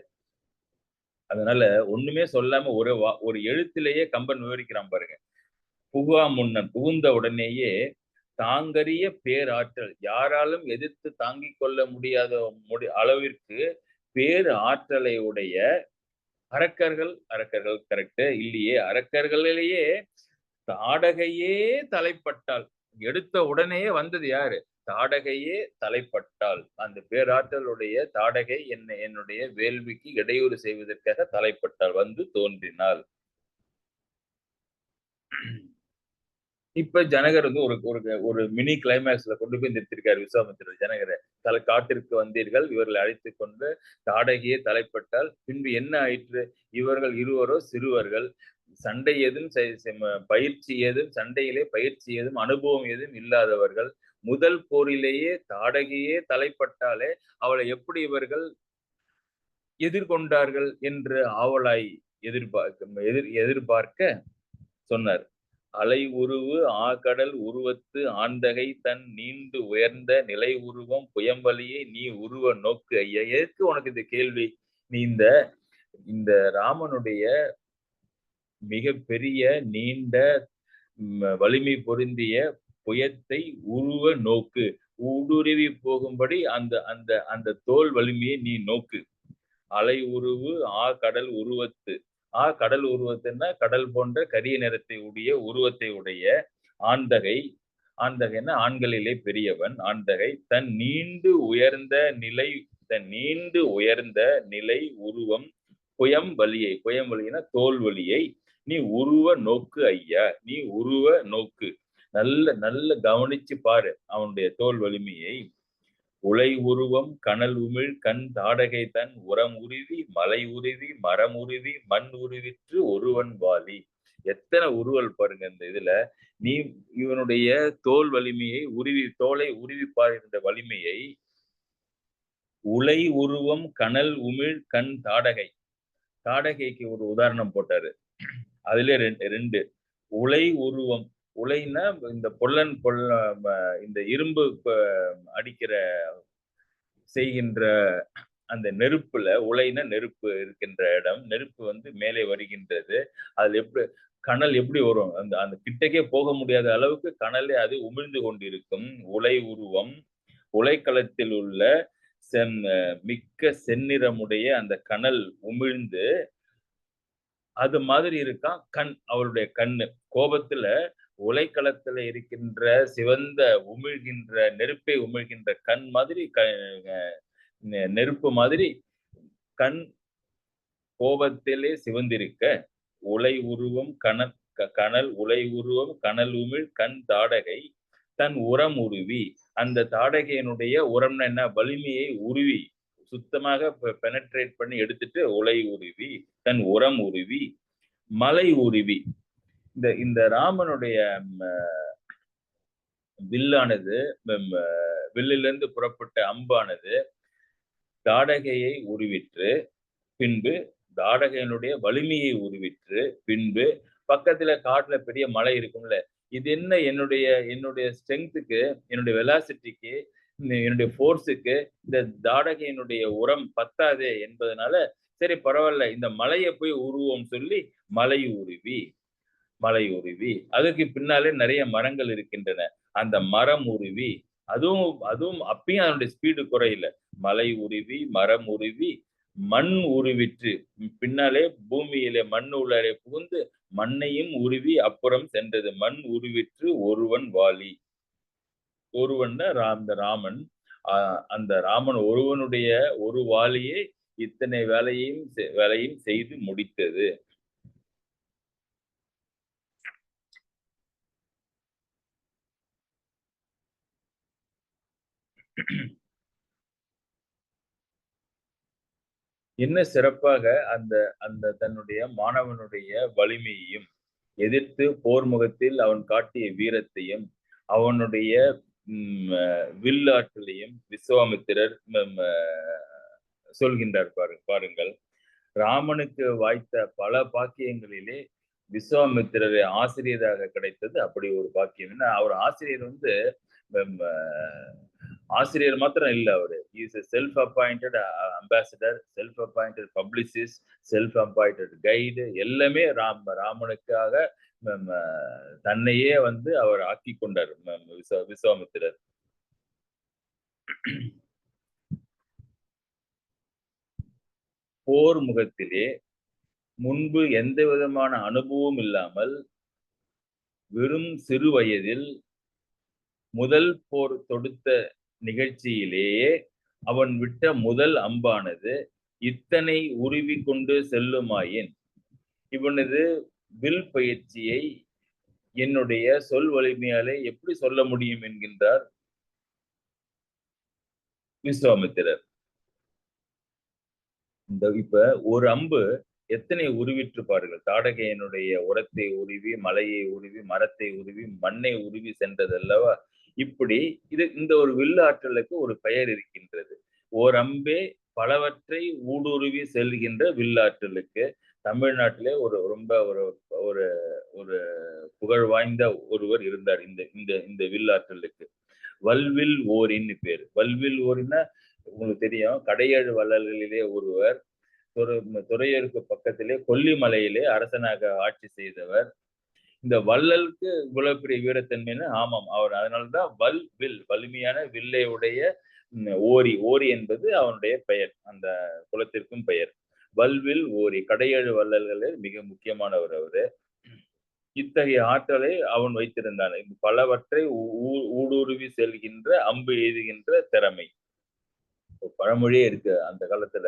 அதனால ஒண்ணுமே சொல்லாம ஒரு எழுத்திலேயே கம்பன் விவரிக்கிறான் பாருங்க. முன்னன் புகுந்த உடனேயே தாங்கரிய பேராற்றல், யாராலும் எதிர்த்து தாங்கிக் கொள்ள முடியாத அளவிற்கு பேர் ஆற்றலை உடைய அரக்கர்கள் கரெக்ட் இல்லையே, அரக்கர்களிலேயே தாடகையே தலைப்பட்டால். எடுத்த உடனேயே வந்தது யாரு? தாடகையே தலைப்பட்டால். அந்த பேராற்றலுடைய தாடகை என்னுடைய வேள்விக்கு இடையூறு செய்வதற்காக தலைப்பட்டால், வந்து தோன்றினாள். இப்ப ஜனகர் வந்து ஒரு மினி கிளைமேக்ஸ்ல கொண்டு போய் நிறுத்திருக்காரு விஸ்வாமித்திரர். ஜனகரை காட்டிற்கு வந்தீர்கள், இவர்களை அழைத்து கொண்டு தாடகையே தலைப்பட்டால் பின்பு என்ன ஆயிற்று? இவர்கள் இருவரோ சிறுவர்கள், சண்டை ஏதும் பயிற்சி ஏதும் சண்டையிலே பயிற்சி ஏதும் அனுபவம் ஏதும் இல்லாதவர்கள். முதல் போரிலேயே தாடகையே தலைப்பட்டாலே அவளை எப்படி இவர்கள் எதிர்கொண்டார்கள் என்று ஆவலாய் எதிர்பார்க்க சொன்னார். அலை உருவு ஆகடல் உருவத்து ஆந்தகை தன் நீண்டு உயர்ந்த நிலை உருவம் புயம்பலியை நீ உருவ நோக்கு ஐயா. எதுக்கு உனக்கு இந்த கேள்வி? நீ இந்த ராமனுடைய மிக பெரிய நீண்ட வலிமை பொருந்திய புயத்தை உருவ நோக்கு, ஊடுருவி போகும்படி அந்த அந்த அந்த தோல் வலிமையை நீ நோக்கு. அலை உருவு கடல் உருவத்து, கடல் உருவத்துன்னா கடல் போன்ற கரிய நிறத்தை உடைய உருவத்தை உடைய ஆந்தகை, ஆந்தகைன்னா ஆண்களிலே பெரியவன், ஆந்தகை தன் நீண்டு உயர்ந்த நிலை உருவம் புயம்பலியை, புயம்பலினா தோல் வலியை நீ உருவ நோக்கு ஐயா, நீ உருவ நோக்கு. நல்ல கவனிச்சு பாரு அவனுடைய தோல் வலிமையை. உலை உருவம் கனல் உமிழ் கண் தாடகை தன் உரம் உருவி மலை உருவி மரம் உருவி மண் உருவிற்று ஒருவன் வாலி. எத்தனை உருவல் பாருங்க இந்த இதுல. நீ இவனுடைய தோல் வலிமையை தோலை உருவி பாருகின்ற வலிமையை. உலை உருவம் கனல் உமிழ் கண் தாடகைக்கு ஒரு உதாரணம் போட்டாரு. அதுல ரெண்டு உலை உருவம். உலைன்னா இந்த இந்த இரும்பு அடிக்கிற செய்கின்ற அந்த நெருப்புல, உலைன்னா நெருப்பு இருக்கின்ற இடம், நெருப்பு மேலே வருகின்றது. அதுல கனல் எப்படி வரும்? அந்த கிட்டக்கே போக முடியாத அளவுக்கு கனலே அது உமிழ்ந்து கொண்டிருக்கும். உலை உருவம், உலைக்களத்தில் உள்ள மிக்க செந்நிறமுடைய அந்த கனல் உமிழ்ந்து அது மாதிரி இருக்கான் கண். அவருடைய கண்ணு கோபத்துல உலைக்களத்துல இருக்கின்ற சிவந்த உமிழ்கின்ற நெருப்பை உமிழ்கின்ற கண் மாதிரி, நெருப்பு மாதிரி கண் கோபத்திலே சிவந்திருக்க. உலை உருவம் கனல் உலை உருவம் கனல் உமிழ் கண் தாடகை தன் உரம் உருவி. அந்த தாடகையினுடைய உரம்னா என்ன? வலிமையை உருவி சுத்தமாக பெனட்ரேட் பண்ணி எடுத்துட்டு உலை உருவி தன் உரம் உருவி மலை உருவி. இந்த ராமனுடைய வில்லானது, வில்லிலிருந்து புறப்பட்ட அம்பானது தாடகையை உருவிற்று, பின்பு தாடகையினுடைய வலிமையை உருவிற்று, பின்பு பக்கத்துல காட்டுல பெரிய மலை இருக்கும்ல, இது என்ன என்னுடைய ஸ்ட்ரென்த்துக்கு, என்னுடைய வெலாசிட்டிக்கு, என்னுடைய ஃபோர்ஸுக்கு இந்த தாடகையினுடைய உரம் பத்தாதே என்பதனால சரி பரவாயில்ல இந்த மலையை போய் உருவோம் சொல்லி மலை உருவி அதுக்கு பின்னாலே நிறைய மரங்கள் இருக்கின்றன. அந்த மரம் உருவி அதுவும் அப்பயும் அதனுடைய ஸ்பீடு குறையில. மலை உருவி மரம் உருவி மண் உருவிற்று, பின்னாலே பூமியிலே மண் உள்ளே புகுந்து மண்ணையும் உருவி அப்புறம் சென்றது. மண் உருவிற்று ஒருவன் வாலி. ஒருவன் ராமன். அந்த ராமன் ஒருவனுடைய ஒரு வாலியை இத்தனை வேலையும் செய்து முடித்தது. என்ன சிறப்பாக அந்த தன்னுடைய மாணவனுடைய வலிமையையும் எதிர்த்து போர் முகத்தில் அவன் காட்டிய வீரத்தையும் அவனுடைய வில்லாற்றலையும் விஸ்வாமித்திரர் சொல்கின்றார். பாருங்கள், ராமனுக்கு வாய்த்த பல பாக்கியங்களிலே விஸ்வாமித்திரரை ஆசிரியராக கிடைத்தது அப்படி ஒரு பாக்கியம். ஏன்னா அவர் ஆசிரியர் ஆசிரியர் மாத்திரம் இல்லை, அவரு is self appointed ambassador, self appointed publicist, self appointed guide. எல்லாமே ராமனுக்காக தன்னையே அவர் ஆக்கி கொண்டார் விஸ்வாமித்திரர். போர் முகத்திலே முன்பு எந்த விதமான அனுபவம் இல்லாமல் வெறும் சிறு வயதில் முதல் போர் தொடுத்த நிகழ்ச்சியிலேயே அவன் விட்ட முதல் அம்பானது இத்தனை உருவி கொண்டு செல்லுமாயின் இவனது வில் பயிற்சியை என்னுடைய சொல் வலிமையாலே எப்படி சொல்ல முடியும் என்கின்றார் விஸ்வாமித்திரர். இப்ப ஒரு அம்பு எத்தனை உருவிற்று பாருங்கள். தாடகையனுடைய உரத்தை உருவி மலையை உருவி மரத்தை உருவி மண்ணை உருவி சென்றது அல்லவா? இப்படி இந்த ஒரு வில்லாற்றலுக்கு ஒரு பெயர் இருக்கின்றது. ஓர் அம்பே பலவற்றை ஊடுருவி செல்கின்ற வில்லாற்றலுக்கு தமிழ்நாட்டிலே ஒரு ரொம்ப ஒரு ஒரு ஒரு புகழ் வாய்ந்த ஒருவர் இருந்தார் இந்த இந்த இந்த வில்லாற்றலுக்கு. வல்வில் ஓரின்னு பேரு. வல்வில் ஓரின்னா உங்களுக்கு தெரியும், கடையேழு வள்ளல்களிலே ஒருவர். துறையூருக்கு பக்கத்திலே கொல்லிமலையிலே அரசனாக ஆட்சி செய்தவர். இந்த வள்ளலுக்கு இவ்வளவு பெரிய வீரத்தன்மைன்னு, ஆமாம், அவர் அதனால்தான் வில் வலிமையான வில்லை உடைய ஓரி. ஓரி என்பது அவனுடைய பெயர், அந்த குலத்திற்கும் பெயர். வல்வில் ஓரி, கடையேழு வள்ளல்களில் மிக முக்கியமானவர் அவரு. இத்தகைய ஆற்றலை அவன் வைத்திருந்தான். பலவற்றை ஊடுருவி செல்கின்ற, அம்பு எய்துகின்ற திறமை. பழமொழியே இருக்கு அந்த காலத்துல.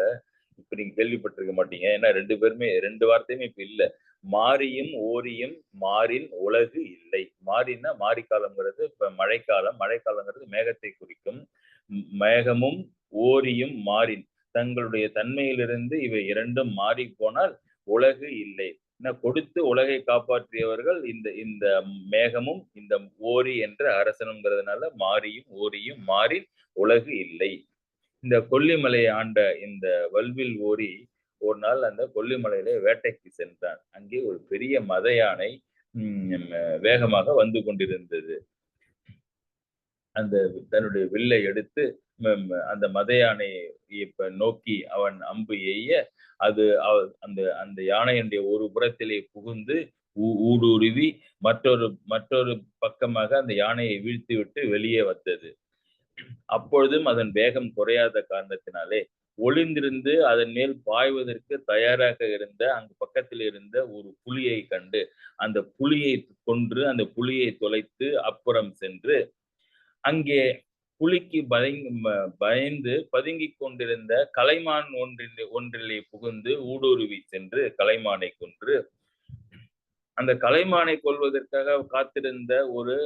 இப்ப நீங்க கேள்விப்பட்டிருக்க மாட்டீங்க, ஏன்னா ரெண்டு பேருமே, ரெண்டு வார்த்தையுமே இப்ப இல்ல. மாரியும் ஓரியும் மாறின் உலகு இல்லை. மாறின்னா மாரிக்காலம்ங்கிறது இப்ப மழைக்காலம், மழைக்காலங்கிறது மேகத்தை குறிக்கும். மேகமும் ஓரியும் மாறின் தங்களுடைய தன்மையிலிருந்து இவை இரண்டும் மாறி போனால் உலகு இல்லை. கொடுத்து உலகை காப்பாற்றியவர்கள் இந்த இந்த மேகமும் இந்த ஓரி என்ற அரசனுங்கிறதுனால மாரியும் ஓரியும் மாறின் உலகு இல்லை. இந்த கொல்லிமலையை ஆண்ட இந்த வல்வில் ஓரி ஒரு நாள் அந்த கொல்லிமலையில வேட்டைக்கு சென்றான். அங்கே ஒரு பெரிய மத யானை வேகமாக வந்து கொண்டிருந்தது. அந்த தன்னுடைய வில்லை எடுத்து அந்த மத யானையை இப்ப நோக்கி அவன் அம்பு எய்ய, அது அந்த அந்த யானையினுடைய ஒரு புறத்திலே புகுந்து ஊடுருவி மற்றொரு மற்றொரு பக்கமாக அந்த யானையை வீழ்த்தி விட்டு வெளியே வந்தது. அப்பொழுதும் அதன் வேகம் குறையாத காரணத்தினாலே ஒளிந்திருந்து அதன் மேல் பாய்வதற்கு தயாராக இருந்த அங்கு பக்கத்தில் இருந்த ஒரு புலியை கண்டு அந்த புலியை கொன்று அந்த புலியை தொலைத்து அப்புறம் சென்று அங்கே புலிக்கு பயந்து பதுங்கிக் கொண்டிருந்த கலைமான் ஒன்றிலே புகுந்து ஊடுருவி சென்று கலைமானை கொன்று, அந்த கலைமானை கொல்வதற்காக காத்திருந்த ஒரு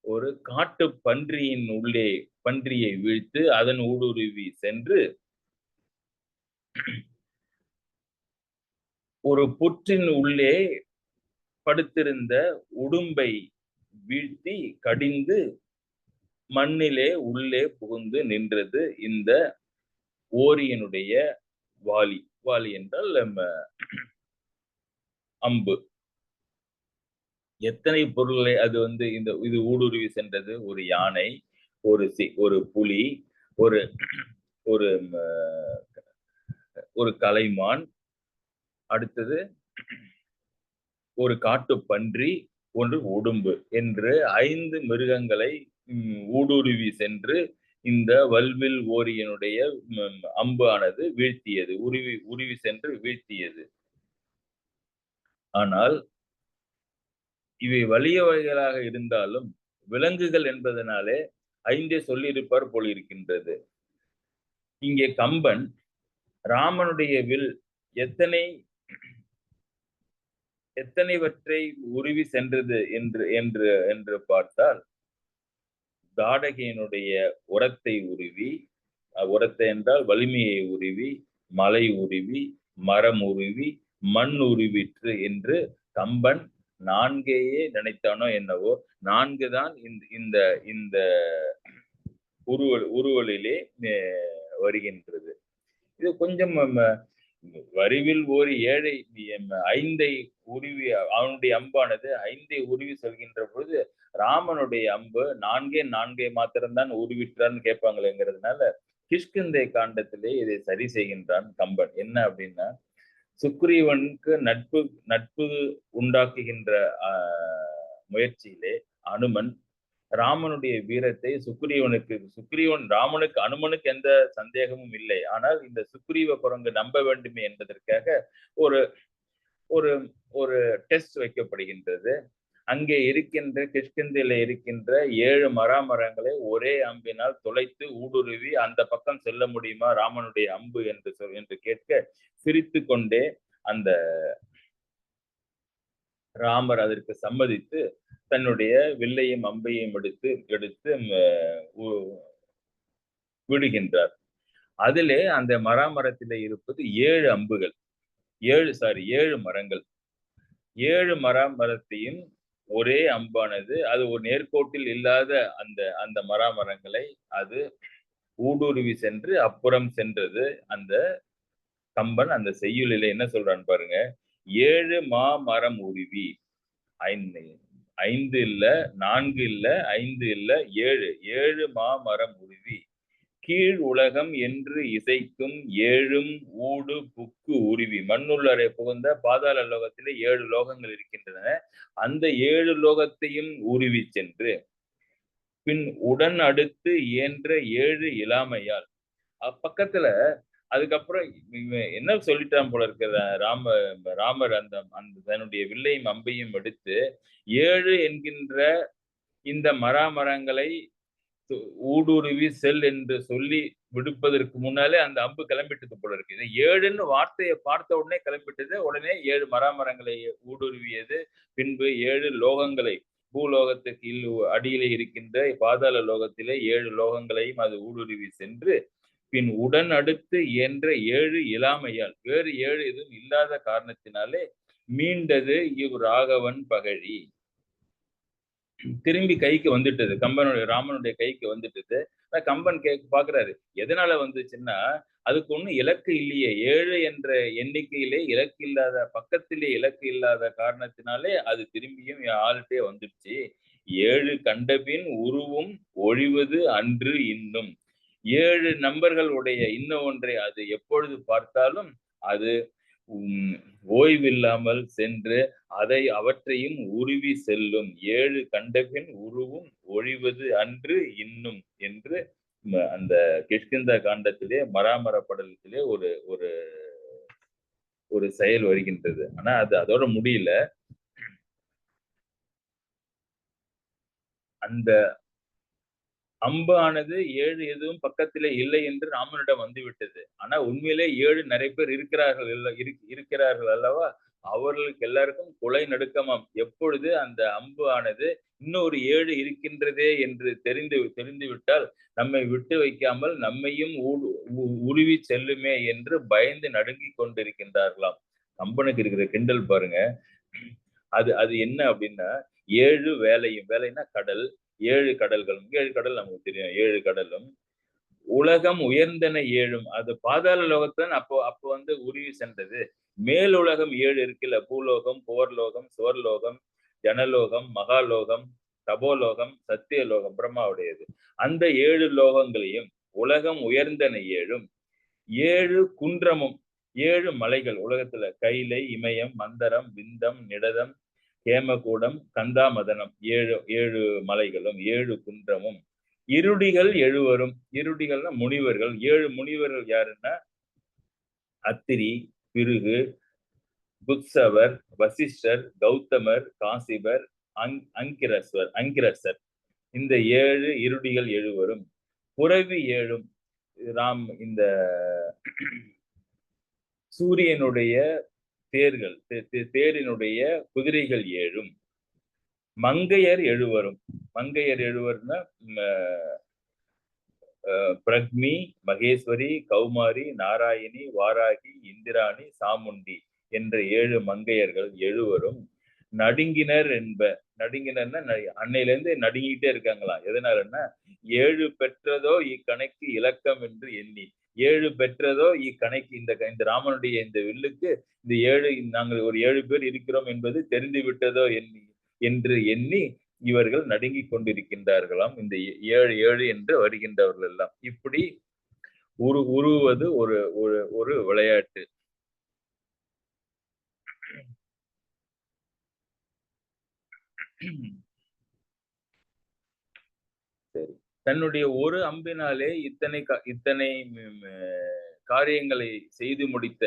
ஒரு காட்டு பன்றியின் உள்ளே பன்றியை வீழ்த்து அதன் ஊடுருவி சென்று ஒரு புற்றின் உள்ளே படுத்திருந்த உடும்பை வீழ்த்தி கடிந்து மண்ணிலே உள்ளே புகுந்து நின்றது இந்த ஓரியனுடைய வாளி. வாளி என்றால் அம்பு. எத்தனை பொருள்களை அது இது ஊடுருவி சென்றது? ஒரு யானை, ஒரு புலி, ஒரு ஒரு ஒரு கலைமான், அடுத்தது ஒரு காட்டு பன்றி, ஒன்று உடும்பு என்று 5 மிருகங்களை ஊடுருவி சென்று இந்த வல்வில் ஓரியனுடைய அம்பு ஆனது வீழ்த்தியது. உருவி சென்று வீழ்த்தியது. ஆனால் இவை வலிய வகைகளாக இருந்தாலும் விலங்குகள் என்பதனாலே 5 சொல்லியிருப்பார் போல் இருக்கின்றது. இங்கே கம்பன் ராமனுடைய வில் எத்தனைவற்றை உருவி சென்றது என்று பார்த்தால், தாடகையினுடைய உரத்தை உருவி, உரத்தை என்றால் வலிமையை உருவி, மலை உருவி, மரம் உருவி, மண் உருவிற்று என்று கம்பன் 4 நினைத்தானோ என்னவோ, 4 தான் இந்த இந்த உருவலிலே வருகின்றது. இது கொஞ்சம் வரிவில் ஒரு ஏழை 5 உருவி, அவனுடைய அம்பானது 5 உருவி சொல்கின்ற பொழுது ராமனுடைய அம்பு 4 மாத்திரம்தான் உருவிற்றான்னு கேட்பாங்களேங்கிறதுனால கிஷ்கிந்தை காண்டத்திலே இதை சரி செய்கின்றான் கம்பன். என்ன அப்படின்னா, சுக்ரீவனுக்கு நட்பு உண்டாக்குகின்ற முயற்சியிலே அனுமன் ராமனுடைய வீரத்தை ராமனுக்கு அனுமனுக்கு எந்த சந்தேகமும் இல்லை. ஆனால் இந்த சுக்ரீவ குரங்கு நம்ப வேண்டுமே என்பதற்காக ஒரு ஒரு ஒரு டெஸ்ட் வைக்கப்படுகின்றது. அங்கே இருக்கின்ற கிஷ்கிந்தையில இருக்கின்ற 7 மரங்களை ஒரே அம்பினால் தொலைத்து ஊடுருவி அந்த பக்கம் செல்ல முடியுமா ராமனுடைய அம்பு என்று கேட்க, சிரித்து கொண்டே அந்த ராமர் அதற்கு சம்மதித்து தன்னுடைய வில்லையும் அம்பையும் எடுத்து விடுகின்றார். அதிலே அந்த மரத்திலே இருப்பது 7 அம்புகள், 7 மரங்கள். 7 மரத்தையும் ஒரே அம்பானது அது ஒரு நேர்கோட்டில் இல்லாத அந்த மரங்களை அது ஊடுருவி சென்று அப்புறம் சென்றது. அந்த கம்பன் அந்த செய்யுளிலே என்ன சொல்றான் பாருங்க, ஏழு மாமரம் உருவி. 5 இல்ல, 4 இல்ல, 5 இல்ல, 7 மாமரம் உருவி. கீழ் உலகம் என்று இசைக்கும் ஏழும் ஊடு புக்கு உருவி. மண்ணுள்ளரை புகுந்த பாதாள லோகத்திலே 7 லோகங்கள் இருக்கின்றன. அந்த 7 லோகத்தையும் உருவி சென்று பின் உடன் அடுத்து இயன்ற 7 இளமையால் பக்கத்துல அதுக்கப்புறம் என்ன சொல்லிட்டான் போல இருக்கிற ராமர் அந்த தன்னுடைய வில்லையும் அம்பையும் எடுத்து 7 என்கின்ற இந்த மராமரங்களை ஊடுருவி செல் என்று சொல்லி விடுப்பதற்கு முன்னாலே அந்த அம்பு கிளம்பிட்டது போல இருக்கு. இது 7ன்னு வார்த்தையை பார்த்த உடனே கிளம்பிட்டது. உடனே 7 மராமரங்களை ஊடுருவியது. பின்பு 7 லோகங்களை பூலோகத்துக்கு அடியிலே இருக்கின்ற பாதாள லோகத்திலே 7 லோகங்களையும் அது ஊடுருவி சென்று பின் உடன் அடுத்து என்ற 7 இலாமையால் வேறு 7 எதுவும் இல்லாத காரணத்தினாலே மீண்டது ராகவன் பகழி. திரும்பி கைக்கு வந்துட்டது. ராமனுடைய கைக்கு வந்துட்டது. கம்பன் பாக்குறாரு எதனால வந்துச்சுன்னா அதுக்கு ஒண்ணும் இலக்கு இல்லையே. 7 என்ற எண்ணிக்கையிலே இலக்கு இல்லாத பக்கத்திலே இலக்கு இல்லாத காரணத்தினாலே அது திரும்பியும் ஆள்கிட்டே வந்துடுச்சு. 7 கண்டபின் உருவும் ஒழிவது அன்று இன்னும். 7 நம்பர்கள் உடைய இன்னும் ஒன்றை அது எப்பொழுது பார்த்தாலும் அது ஓய்வில்லாமல் சென்று அவற்றையும் உருவி செல்லும். 7 கண்டபின் உருவும் ஒழிவது அன்று இன்னும் என்று அந்த கிஷ்கிந்தா காண்டத்திலே மராமர படலத்திலே ஒரு ஒரு ஒரு செயல் வருகின்றது. ஆனா அது அதோட முடியல. அந்த அம்பு ஆனது 7 எதுவும் பக்கத்திலே இல்லை என்று ராமனிடம் வந்துவிட்டது. ஆனா உண்மையிலே 7 நிறைய பேர் இருக்கிறார்கள் அல்லவா? அவர்களுக்கு எல்லாருக்கும் கொலை நடுக்கமாம். எப்பொழுது அந்த அம்பு ஆனது இன்னொரு 7 இருக்கின்றதே என்று தெரிந்து விட்டால் நம்மை விட்டு வைக்காமல் நம்மையும் உருவி செல்லுமே என்று பயந்து நடுங்கி கொண்டிருக்கின்றார்களாம். கம்பனுக்கு இருக்கிற கிண்டல் பாருங்க. அது என்ன அப்படின்னா 7 வேலைன்னா கடல், 7 கடல்களும். 7 கடல் நமக்கு தெரியும். 7 கடலும் உலகம் உயர்ந்தன 7. அது பாதாள லோகத்தான் அப்போ வந்து உருவி சென்றது. மேல் உலகம் 7 இருக்குல்ல, பூலோகம், போர்லோகம், சுவர்லோகம், ஜனலோகம், மகாலோகம், தபோலோகம், சத்தியலோகம், பிரம்மாவுடையது. அந்த 7 லோகங்களையும் உலகம் உயர்ந்தன 7, 7 குன்றமும் 7 மலைகள் உலகத்துல கைலை, இமயம், மந்தரம், விந்தம், நிடதம், கேமகூடம், கந்தாமதனம் 7 மலைகளும் 7 குன்றமும் இருடிகள் 7 இருடிகள்னா முனிவர்கள். 7 முனிவர்கள் யாருன்னா அத்திரி, பிருகு, புத்சவர், வசிஷ்டர், கௌதமர், காசிபர், அங்கிரசர். இந்த 7 இருடிகள் 7 புரவி 7 இந்த சூரியனுடைய தேர்கள், தேரினுடைய குதிரைகள் 7 மங்கையர் 7 மங்கையர் 7னா பிரக்மி, மகேஸ்வரி, கௌமாரி, நாராயணி, வாராகி, இந்திராணி, சாமுண்டி என்ற 7 மங்கையர்கள் 7 நடுங்கினர் நடுங்கினர்னா அன்னையிலேருந்து நடுங்கிட்டே இருக்காங்களாம். எதனாலன்னா 7 பெற்றதோ இக்கணைக்கு இலக்கம் என்று எண்ணி, 7 பெற்றதோ இக்கணைக்கு இந்த ராமனுடைய இந்த வில்லுக்கு இந்த 7 நாங்கள் ஒரு 7 பேர் இருக்கிறோம் என்பது தெரிந்து விட்டதோ என்று எண்ணி இவர்கள் நடுங்கிக் கொண்டிருக்கின்றார்களாம். இந்த 7 என்று வருகின்றவர்கள் எல்லாம் இப்படி உருவது ஒரு விளையாட்டு. சரி, தன்னுடைய ஒரு அம்பினாலே இத்தனை காரியங்களை செய்து முடித்த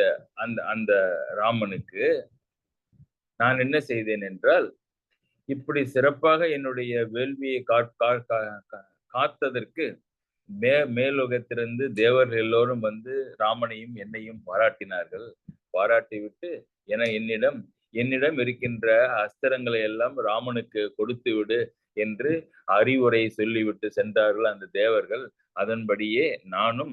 அந்த ராமனுக்கு நான் என்ன செய்தேன் என்றால், இப்படி சிறப்பாக என்னுடைய வேள்வியை காத்ததற்கு மேலுலகத்திலிருந்து தேவர்கள் எல்லோரும் வந்து ராமனையும் என்னையும் பாராட்டினார்கள். பாராட்டிவிட்டு என்னிடம் இருக்கின்ற அஸ்திரங்களை எல்லாம் ராமனுக்கு கொடுத்து விடு என்று அறிவுரை சொல்லிவிட்டு சென்றார்கள் அந்த தேவர்கள். அதன்படியே நானும்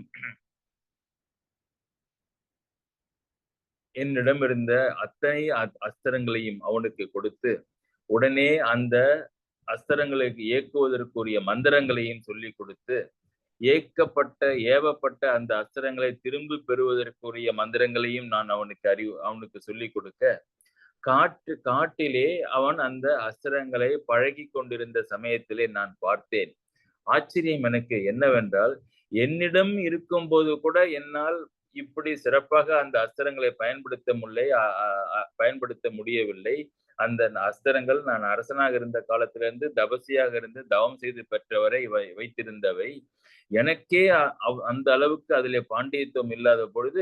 என்னிடம் இருந்த அத்தனை அஸ்திரங்களையும் அவனுக்கு கொடுத்து உடனே அந்த அஸ்திரங்களுக்கு இயக்குவதற்குரிய மந்திரங்களையும் சொல்லி கொடுத்து ஏவப்பட்ட அந்த அஸ்திரங்களை திரும்பி பெறுவதற்குரிய மந்திரங்களையும் நான் அவனுக்கு சொல்லிக் கொடுக்க, காட்டிலே அவன் அந்த அஸ்திரங்களை பழகி கொண்டிருந்த சமயத்திலே நான் பார்த்தேன். ஆச்சரியம் எனக்கு என்னவென்றால், என்னிடம் இருக்கும் போது கூட என்னால் இப்படி சிறப்பாக அந்த அஸ்திரங்களை பயன்படுத்த முடியவில்லை. அந்த அஸ்திரங்கள் நான் அரசனாக இருந்த காலத்திலிருந்து தபசியாக இருந்து தவம் செய்து பெற்றவரை வைத்திருந்தவை. எனக்கே அந்த அளவுக்கு அதிலே பாண்டியத்துவம் இல்லாத பொழுது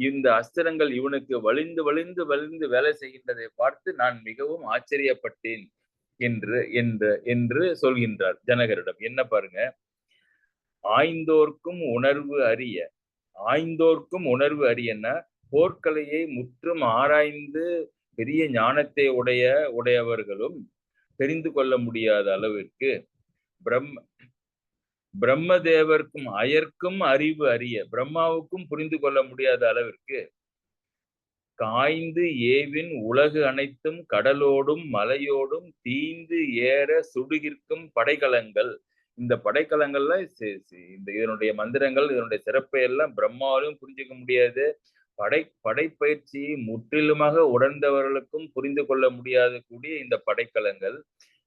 இந்த அஸ்திரங்கள் இவனுக்கு வலிந்து வலிந்து வலிந்து வேலை செய்கின்றதை பார்த்து நான் மிகவும் ஆச்சரியப்பட்டேன் என்று என்று என்று சொல்கின்றார் ஜனகரிடம். என்ன பாருங்க, ஆய்ந்தோர்க்கும் உணர்வு அறியன்னா போர்க்கலையை முற்றும் ஆராய்ந்து பெரிய ஞானத்தை உடையவர்களும் தெரிந்து கொள்ள முடியாத அளவிற்கு பிரம்மதேவர்க்கும் அயர்க்கும் அறிவு அறிய, பிரம்மாவுக்கும் புரிந்து கொள்ள முடியாத அளவிற்கு காய்ந்து ஏவின் உலகு அனைத்தும் கடலோடும் மலையோடும் தீந்து ஏற சுடுகிற்கும் படைக்கலங்கள். இந்த படைக்கலங்கள்ல இதனுடைய மந்திரங்கள், இதனுடைய சிறப்பை எல்லாம் பிரம்மாவிலும் புரிஞ்சுக்க முடியாது. படைப்பயிற்சியை முற்றிலுமாக உணர்ந்தவர்களுக்கும் புரிந்து கொள்ள முடியாத கூடிய இந்த படைக்கலங்கள்,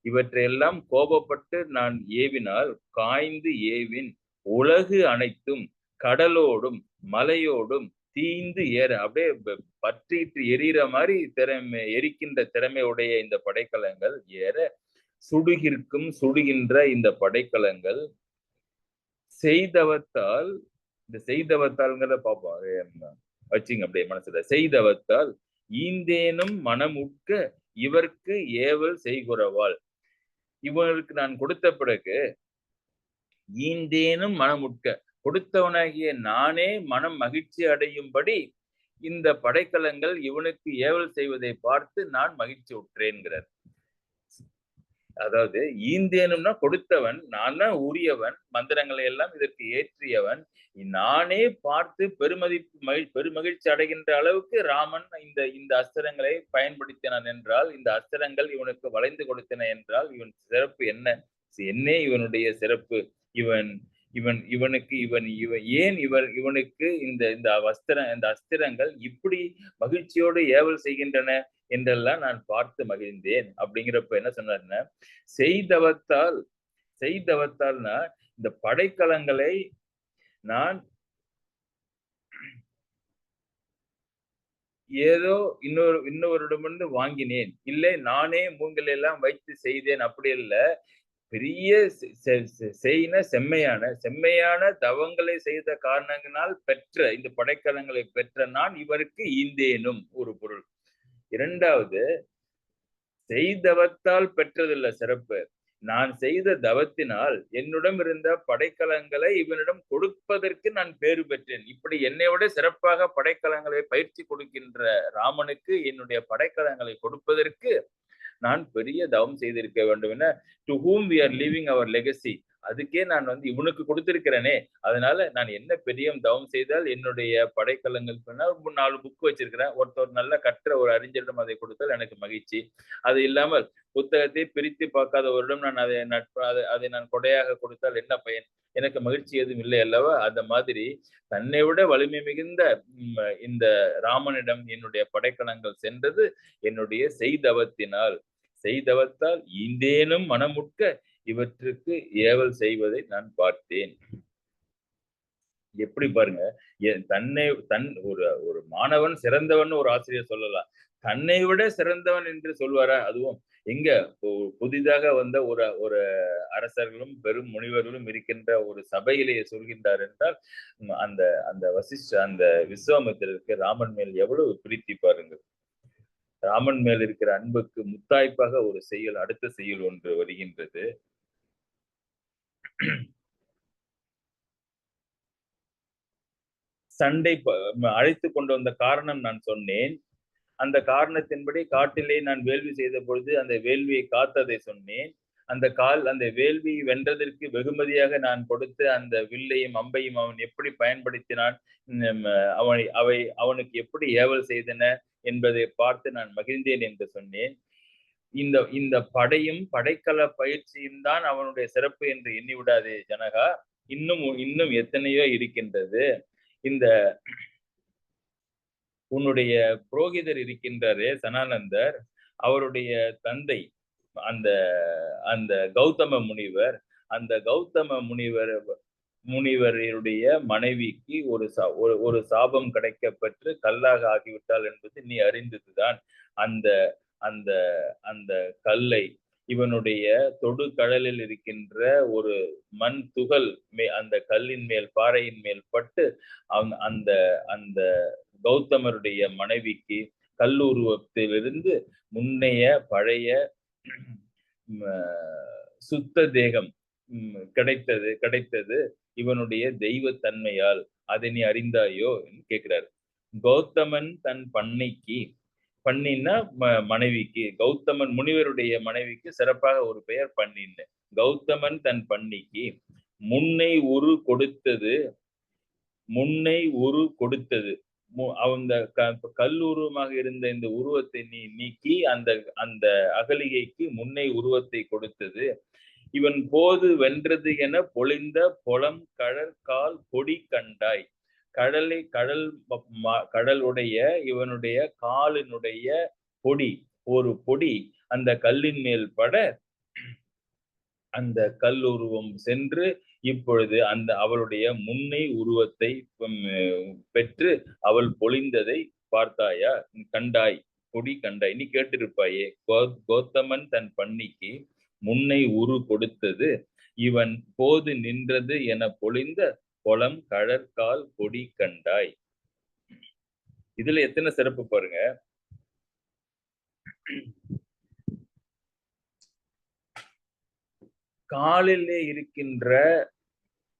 இவற்றையெல்லாம் கோபப்பட்டு நான் ஏவினால் காய்ந்து ஏவின் உலகு அனைத்தும் கடலோடும் மலையோடும் தீந்து ஏற, அப்படியே பற்றிட்டு எரிகிற மாதிரி எரிக்கின்ற திறமையுடைய இந்த படைக்கலங்கள் ஏற சுடுகின்ற இந்த படைக்கலங்கள் செய்தவத்தால், இந்த செய்தவத்தால்ங்கிறத பார்ப்போம் வச்சுங்க அப்படியே மனசுல. செய்தவத்தால் ஈந்தேனும் மனமுட்க இவருக்கு ஏவல் செய்குறவாள். இவனுக்கு நான் கொடுத்த பிறகு ஈந்தேனும் மனமுட்க, கொடுத்தவனாகிய நானே மனம் மகிழ்ச்சி அடையும்படி இந்த படைக்கலங்கள் இவனுக்கு ஏவல் செய்வதை பார்த்து நான் மகிழ்ச்சி உற்றேன்கிறார். அதாவது ஈந்தேனும்னா கொடுத்தவன், நான் தான் உரியவன், மந்திரங்களை எல்லாம் இதற்கு ஏற்றியவன், நானே பார்த்து பெருமகிழ்ச்சி அடைகின்ற அளவுக்கு ராமன் இந்த அஸ்திரங்களை பயன்படுத்தினான் என்றால், இந்த அஸ்திரங்கள் இவனுக்கு வளைந்து கொடுத்தன என்றால் இவன் சிறப்பு என்னே இவனுடைய சிறப்பு. இவனுக்கு இந்த அஸ்திரங்கள் இப்படி மகிழ்ச்சியோடு ஏவல் செய்கின்றன என்றெல்லாம் நான் பார்த்து மகிழ்ந்தேன். அப்படிங்கிறப்ப என்ன சொன்னார்னா, செய்தவத்தால்னா இந்த படைக்கலங்களை நான் ஏதோ இன்னொருடமிருந்து வாங்கினேன், இல்லை நானே மூங்கில் எல்லாம் வைத்து செய்தேன், அப்படி இல்லை. பெரிய செம்மையான தவங்களை செய்த காரணங்களால் பெற்ற இந்த படைக்கலங்களை பெற்ற நான் இவருக்கு ஈந்தேனும் ஒரு பொருள். இரண்டாவது, செய்தவத்தால் பெற்றதில்லை சிறப்பு, நான் செய்த தவத்தினால் என்னிடம் இருந்த படைக்கலங்களை இவனிடம் கொடுப்பதற்கு நான் பேறு பெற்றேன். இப்படி என்னை விட சிறப்பாக படைக்கலங்களை பயிற்சி கொடுக்கின்ற ராமனுக்கு என்னுடைய படைக்கலங்களை கொடுப்பதற்கு நான் பெரிய தவம் செய்திருக்க வேண்டும். என to whom we are leaving our legacy, அதுக்கே நான் இவனுக்கு கொடுத்திருக்கிறேனே, அதனால நான் என்ன பெரிய தவம் செய்தால் என்னுடைய படைக்கலங்கள் 4 புக் வச்சிருக்கிறேன், ஒருத்தர் நல்ல கற்ற ஒரு அறிஞரிடம் அதை கொடுத்தால் எனக்கு மகிழ்ச்சி. அது இல்லாமல் புத்தகத்தை பிரித்து பார்க்காதவரிடம் நான் அதை நான் கொடையாக கொடுத்தால் என்ன பயன், எனக்கு மகிழ்ச்சி எதுவும் இல்லை அல்லவா. அந்த மாதிரி தன்னை விட வலிமை மிகுந்த இந்த ராமனிடம் என்னுடைய படைக்கலங்கள் சென்றது என்னுடைய செய்தவத்தால் ஈந்தேனும் மனமுட்க இவற்றுக்கு ஏவல் செய்வதை நான் பார்த்தேன். எப்படி பாருங்க, ஒரு மாணவன் சிறந்தவன் ஒரு ஆசிரியர் சொல்லலாம், தன்னை விட சிறந்தவன் என்று சொல்வாரா? அதுவும் எங்க புதிதாக வந்த ஒரு அரசர்களும் பெரும் முனிவர்களும் இருக்கின்ற ஒரு சபையிலேயே சொல்கின்றார் என்றால், அந்த விஸ்வாமித்திரருக்கு ராமன் மேல் எவ்வளவு பிரீத்தி பாருங்கள். ராமன் மேல் இருக்கிற அன்புக்கு முத்தாய்ப்பாக ஒரு அடுத்த செய்யுள் ஒன்று வருகின்றது. சண்டை அழைத்து கொண்டு வந்த காரணம் நான் சொன்னேன். அந்த காரணத்தின்படி காட்டிலே நான் வேள்வி செய்த பொழுது அந்த வேள்வியை காத்ததை சொன்னேன். அந்த வேள்வி வென்றதற்கு வெகுமதியாக நான் கொடுத்த அந்த வில்லையும் அம்பையும் அவன் எப்படி பயன்படுத்தினான், அவனுக்கு எப்படி ஏவல் செய்தன என்பதை பார்த்து நான் மகிழ்ந்தேன் என்று சொன்னேன். இந்த படையும் படைக்கல பயிற்சியும் தான் அவனுடைய சிறப்பு என்று எண்ணிவிடாதே ஜனகா. இன்னும் எத்தனையோ இருக்கின்றது. இந்த உன்னுடைய புரோகிதர் இருக்கின்றாரே சனானந்தர், அவருடைய தந்தை அந்த அந்த கௌதம முனிவர், அந்த கௌதம முனிவருடைய மனைவிக்கு ஒரு சாபம் கிடைக்கப்பெற்று கல்லாக ஆகிவிட்டாள் என்பது நீ அறிந்ததுதான். அந்த அந்த அந்த கல்லை இவனுடைய தொடு கடலில் இருக்கின்ற ஒரு மண் துகள் அந்த கல்லின் மேல், பாறையின் மேல் பட்டு அந்த அந்த கௌதமருடைய மனைவிக்கு கல்லுருவத்திலிருந்து முன்னைய பழைய சுத்த தேகம் கிடைத்தது இவனுடைய தெய்வத்தன்மையால். அதை நீ அறிந்தாயோ கேட்கிறார். கௌதமன் தன் பண்ணின்னா மனைவிக்கு, கௌதமன் முனிவருடைய மனைவிக்கு சிறப்பாக ஒரு பெயர் பண்ணின்னு. கௌதமன் தன் பண்ணிக்கு முன்னை உரு கொடுத்தது அந்த கல்லுருவமாக இருந்த இந்த உருவத்தை நீ நீக்கி அந்த அந்த அகலிகைக்கு முன்னை உருவத்தை கொடுத்தது. இவன் போது வென்றது என பொழிந்த பொலம் கடற்கால் பொடி கண்டாய். கடலுடைய இவனுடைய காலினுடைய ஒரு பொடி அந்த கல்லின் மேல் பட அந்த கல்லுருவம் சென்று இப்பொழுது அவளுடைய முன்னை உருவத்தை பெற்று அவள் பொழிந்ததை பார்த்தாயா? கண்டாய், பொடி கண்டாய். நீ கேட்டிருப்பாயே, கௌதமன் தன் பண்ணிக்கு முன்னை உரு கொடுத்தது, இவன் போது நின்றது என பொழிந்த பொலம் கடற்கால் பொடி கண்டாய். இதுல எத்தனை சிறப்பு பாருங்க. காலிலே இருக்கின்ற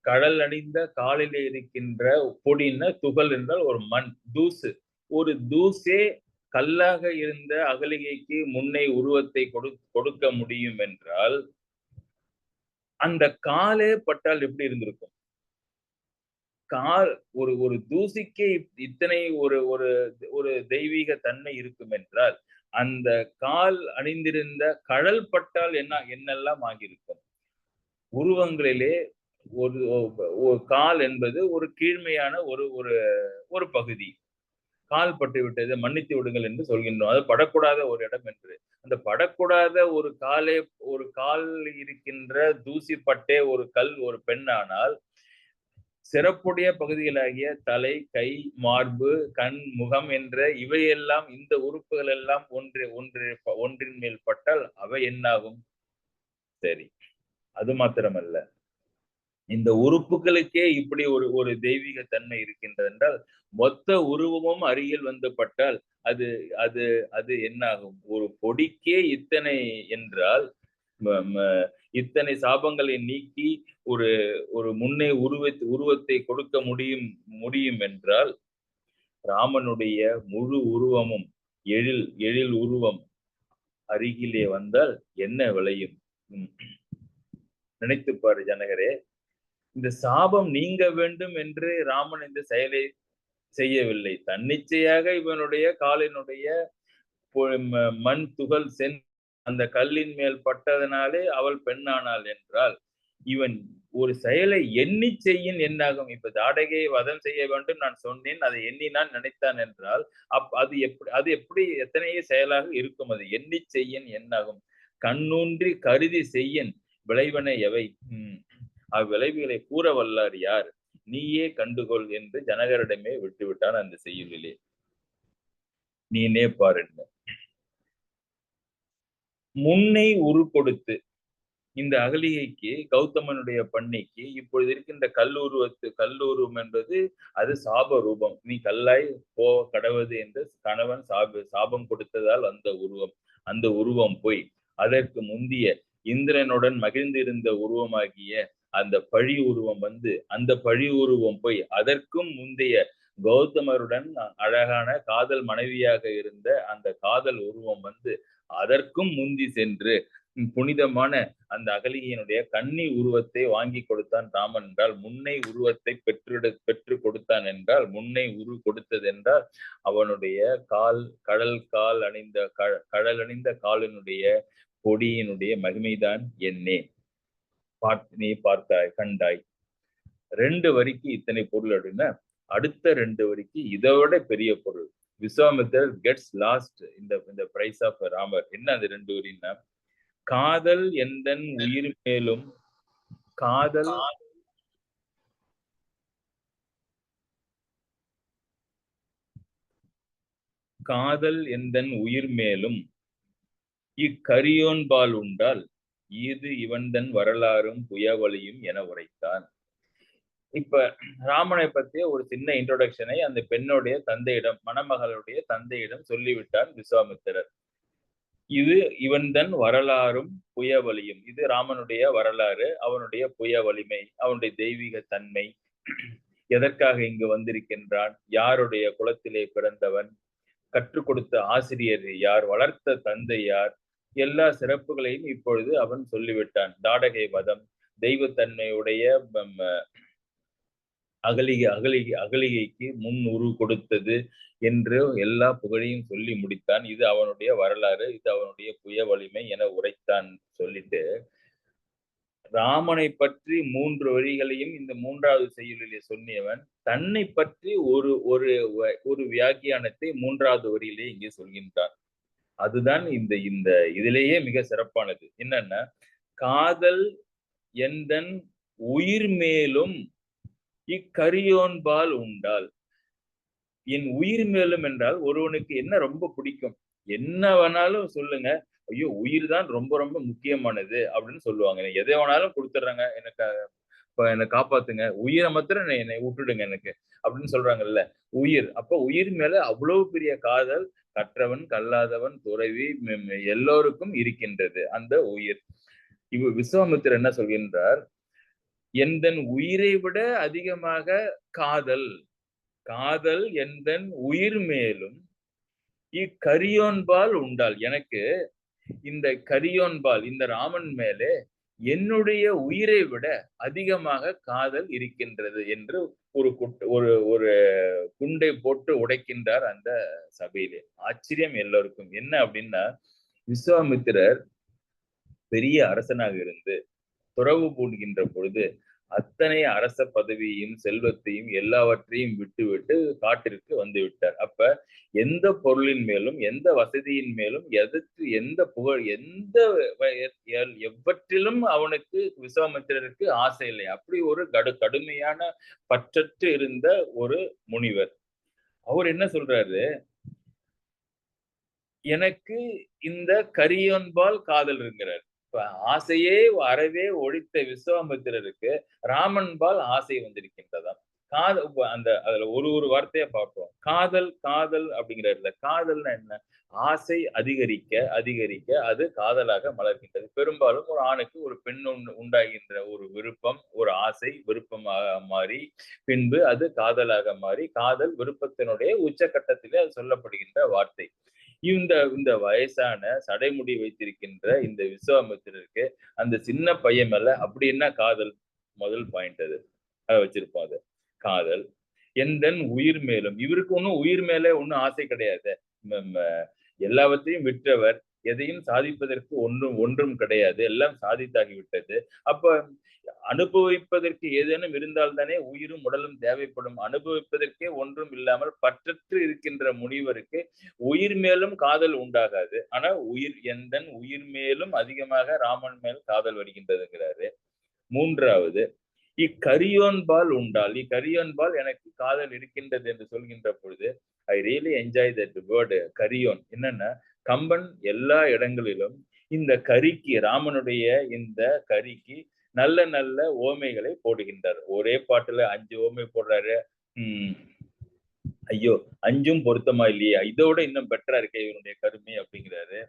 கடல் அணிந்த காலிலே இருக்கின்ற பொடின்னா துகள் என்றால் ஒரு மண் தூசு. ஒரு தூசே கல்லாக இருந்த அகலிகைக்கு முன்னை உருவத்தை கொடுக்க முடியும் என்றால் அந்த காலே பட்டால் எப்படி இருந்திருக்கும்? கால் ஒரு தூசிக்கே இத்தனை ஒரு தெய்வீக தன்மை இருக்கும் என்றால் அந்த கால் அணிந்திருந்த கடல் பட்டால் என்னெல்லாம் ஆகியிருக்கும்? உருவங்களிலே ஒரு கால் என்பது ஒரு கீழ்மையான ஒரு பகுதி. கால் பட்டு விட்டது, மன்னித்து விடுங்கள் என்று சொல்கின்றோம். அது படக்கூடாத ஒரு இடம் என்று. அந்த படக்கூடாத ஒரு கால் இருக்கின்ற தூசி பட்டே ஒரு கல் ஒரு பெண்ணானால் சிறப்புடைய பகுதிகளாகிய தலை, கை, மார்பு, கண், முகம் என்ற இவையெல்லாம், இந்த உறுப்புகள் எல்லாம் ஒன்றின் மேல் பட்டால் அவை என்னாகும்? சரி, அது மாத்திரமல்ல, இந்த உறுப்புகளுக்கே இப்படி ஒரு தெய்வீக தன்மை இருக்கின்றது என்றால் மொத்த உருவமும் அருகில் வந்து பட்டால் அது அது அது என்னாகும்? ஒரு பொடிக்கே இத்தனை என்றால் இத்தனை சாபங்களை நீக்கி ஒரு முன்னே உருவத்தை கொடுக்க முடியும் என்றால் ராமனுடைய முழு உருவமும் எழில் உருவம் அருகிலே வந்தால் என்ன விளையும்? நினைத்துப்பாரு ஜனகரே. இந்த சாபம் நீங்க வேண்டும் என்று ராமன் இந்த செயலை செய்யவில்லை. தன்னிச்சையாக இவனுடைய காலினுடைய மண் துகள் அந்த கல்லின் மேல் பட்டதனாலே அவள் பெண்ணானாள் என்றால் இவன் ஒரு செயலை எண்ணி செய்யின் என்னாகும்? இப்ப ஜாடகையை வதம் செய்ய வேண்டும் நான் சொன்னேன், அதை எண்ணி நான் நினைத்தான் என்றால் அது எப்படி எத்தனையோ செயலாக இருக்கும்? அது எண்ணி செய்யின் என்னாகும்? கண்ணூன்றி கருதி செய்யன் விளைவன எவை? அவ்விளைவுகளை கூற வல்லார் யார்? நீயே கண்டுகொள் என்று ஜனகரிடமே விட்டுவிட்டான் அந்த செய்யுளிலே. நீனே பாருங்க. முன்னை உரு கொடுத்து இந்த அகலிகைக்கு, கௌதமனுடைய பண்ணிக்கு இப்பொழுது இருக்கின்ற கல்லுருவம் என்பது அது சாப ரூபம். நீ கல்லாய் போ கடவுது என்று கணவன் சாபம் கொடுத்ததால் அந்த உருவம் போய் அதற்கு முந்திய இந்திரனுடன் மகிழ்ந்திருந்த உருவமாகிய அந்த பழி உருவம் வந்து அந்த பழி உருவம் போய் அதற்கும் முந்தைய கௌதமருடன் அழகான காதல் மனைவியாக இருந்த அந்த காதல் உருவம் வந்து அதற்கும் முந்தி சென்று புனிதமான அந்த அகலிகையினுடைய கன்னி உருவத்தை வாங்கி கொடுத்தான் ராமன் என்றால், முன்னை உருவத்தை பெற்று கொடுத்தான் என்றால், முன்னை உரு கொடுத்தது என்றால் அவனுடைய கடல் அணிந்த காலினுடைய பொடியினுடைய மகிமைதான் என்னே நீ பார்த்தாய், கண்டாய். 2 வரிக்கு இத்தனை பொருள் அப்படின்னா அடுத்த 2 வரிக்கு இதோட பெரிய பொருள். விஸ்வாமித்திரர் கெட்ஸ் லாஸ்ட் இந்த பிரைஸ் ஆஃப் ராமர். என்ன அது 2 வரின்னா, காதல் எந்தன் உயிர் மேலும் காதல் காதல் எந்தன் உயிர் மேலும் இக்கரியோன்பால் உண்டால் இது இவன்தன் வரலாறும் புயவலியும் என உரைத்தான். இப்ப ராமனை பற்றிய ஒரு சின்ன இன்ட்ரோடக்ஷனை அந்த பெண்ணுடைய தந்தையிடம், மணமகளுடைய தந்தையிடம் சொல்லிவிட்டான் விஸ்வாமித்திரர். இது இவன்தன் வரலாறும் புயவலியும், இது ராமனுடைய வரலாறு, அவனுடைய புய வலிமை, அவனுடைய தெய்வீக தன்மை, எதற்காக இங்கு வந்திருக்கின்றான், யாருடைய குலத்திலே பிறந்தவன், கற்றுக் கொடுத்த ஆசிரியர் யார், வளர்த்த தந்தை யார், எல்லா சிறப்புகளையும் இப்பொழுது அவன் சொல்லிவிட்டான். தாடகை வதம், தெய்வத்தன்மையுடைய அகலிகைக்கு முன் உரு கொடுத்தது என்று எல்லா புகழையும் சொல்லி முடித்தான். இது அவனுடைய வரலாறு, இது அவனுடைய புய வலிமை என உரைத்தான். சொல்லிட்டு ராமனை பற்றி 3 வரிகளையும் இந்த 3வது செய்யுளிலே சொன்னியவன் தன்னை பற்றி ஒரு ஒரு ஒரு வியாக்கியானத்தை 3வது வரியிலே இங்கே சொல்கின்றான். அதுதான் இந்த இந்த இதிலேயே மிக சிறப்பானது. என்னன்னா, காதல் எந்தன் உயிர் மேலும் இக்கரியோன்பால் உண்டால். என் உயிர் மேலும் என்றால் ஒருவனுக்கு என்ன ரொம்ப பிடிக்கும், என்ன வேணாலும் சொல்லுங்க, ஐயோ உயிர் தான் ரொம்ப ரொம்ப முக்கியமானது அப்படின்னு சொல்லுவாங்க. எதை வேணாலும் கொடுத்துட்றாங்க, என்னை காப்பாத்துங்க, உயிரை மாத்திரம் என்னை விட்டுடுங்க எனக்கு அப்படின்னு சொல்றாங்கல்ல. உயிர், அப்ப உயிர் மேல அவ்வளவு பெரிய காதல் கற்றவன் கல்லாதவன் துறவி எல்லோருக்கும் இருக்கின்றது அந்த உயிர். விஸ்வாமித்திரர் என்ன சொல்கின்றார், எந்தன் உயிரை விட அதிகமாக காதல், காதல் எந்தன் உயிர் மேலும் இக்கரியோன்பால் உண்டால். எனக்கு இந்த கரியோன்பால், இந்த ராமன் மேலே என்னுடைய உயிரை விட அதிகமாக காதல் இருக்கின்றது என்று ஒரு ஒரு குண்டை போட்டு உடைக்கின்றார் அந்த சபையிலே. ஆச்சரியம் எல்லோருக்கும். என்ன அப்படின்னா, விஸ்வாமித்திரர் பெரிய அரசனாக இருந்து துறவு பூண்கின்ற பொழுது அத்தனை அரச பதவியையும் செல்வத்தையும் எல்லாவற்றையும் விட்டு காட்டிற்கு வந்து விட்டார். அப்ப எந்த பொருளின் மேலும் எந்த வசதியின் மேலும் எந்த புகழ் எவற்றிலும் அவனுக்கு விஸ்வாமித்திரருக்கு ஆசை இல்லை. அப்படி ஒரு கடுமையான பற்றற்று இருந்த ஒரு முனிவர். அவர் என்ன சொல்றாரு, எனக்கு இந்த கரியோன்பால் காதல் இருக்கிறார். இப்ப ஆசையே அறவே ஒழித்த விஸ்வாமித்திரருக்கு ராமன்பால் ஆசை வந்திருக்கின்றதாம். காதல், அந்த அதுல ஒரு வார்த்தையா பார்ப்போம். காதல் காதல் அப்படிங்கிறதுல காதல்னா என்ன, ஆசை அதிகரிக்க அதிகரிக்க அது காதலாக மலர்கின்றது. பெரும்பாலும் ஒரு ஆணுக்கு ஒரு பெண் உண்டாகின்ற ஒரு விருப்பம், ஒரு ஆசை விருப்பமாக மாறி பின்பு அது காதலாக மாறி காதல் விருப்பத்தினுடைய உச்சகட்டத்திலே அது சொல்லப்படுகின்ற வார்த்தை. இந்த வயசான சடைமுடி வைத்திருக்கின்ற இந்த விஸ்வாமித்திரருக்கு அந்த சின்ன பையன் மேல அப்படி என்ன காதல்? முதல் பாயிண்ட் அது, அதை வச்சிருப்போம். அது காதல் எந்தன் உயிர் மேலும். இவருக்கு ஒன்றும் உயிர் மேலே ஒன்றும் ஆசை கிடையாது. எல்லாவற்றையும் விற்றவர், எதையும் சாதிப்பதற்கு ஒன்றும் கிடையாது, எல்லாம் சாதித்தாகிவிட்டது. அப்ப அனுபவிப்பதற்கு ஏதேனும் இருந்தால்தானே உயிரும் உடலும் தேவைப்படும். அனுபவிப்பதற்கே ஒன்றும் இல்லாமல் பற்றற்று இருக்கின்ற முனிவருக்கு உயிர் மேலும் காதல் உண்டாகாது. ஆனா எந்தன் உயிர் மேலும் அதிகமாக ராமன் மேல் காதல் வருகின்றதுங்கிறாரு. 3வது, இக்கரியோன்பால் உண்டால். இக்கரியோன்பால் எனக்கு காதல் இருக்கின்றது என்று சொல்கின்ற பொழுது I really enjoy that word கரியோன். என்னன்னா, கம்பன் எல்லா இடங்களிலும் இந்த கரிக்கு, ராமனுடைய இந்த கரிக்கு நல்ல நல்ல ஓமைகளை போடுகின்றார். ஒரே பாட்டுல 5 ஓமை போடுறாரு. ஐயோ 5ம் பொருத்தமா இல்லையா, இதோட இன்னும் பெட்டரா இருக்கே இவனுடைய கருமை அப்படிங்கிறாரு.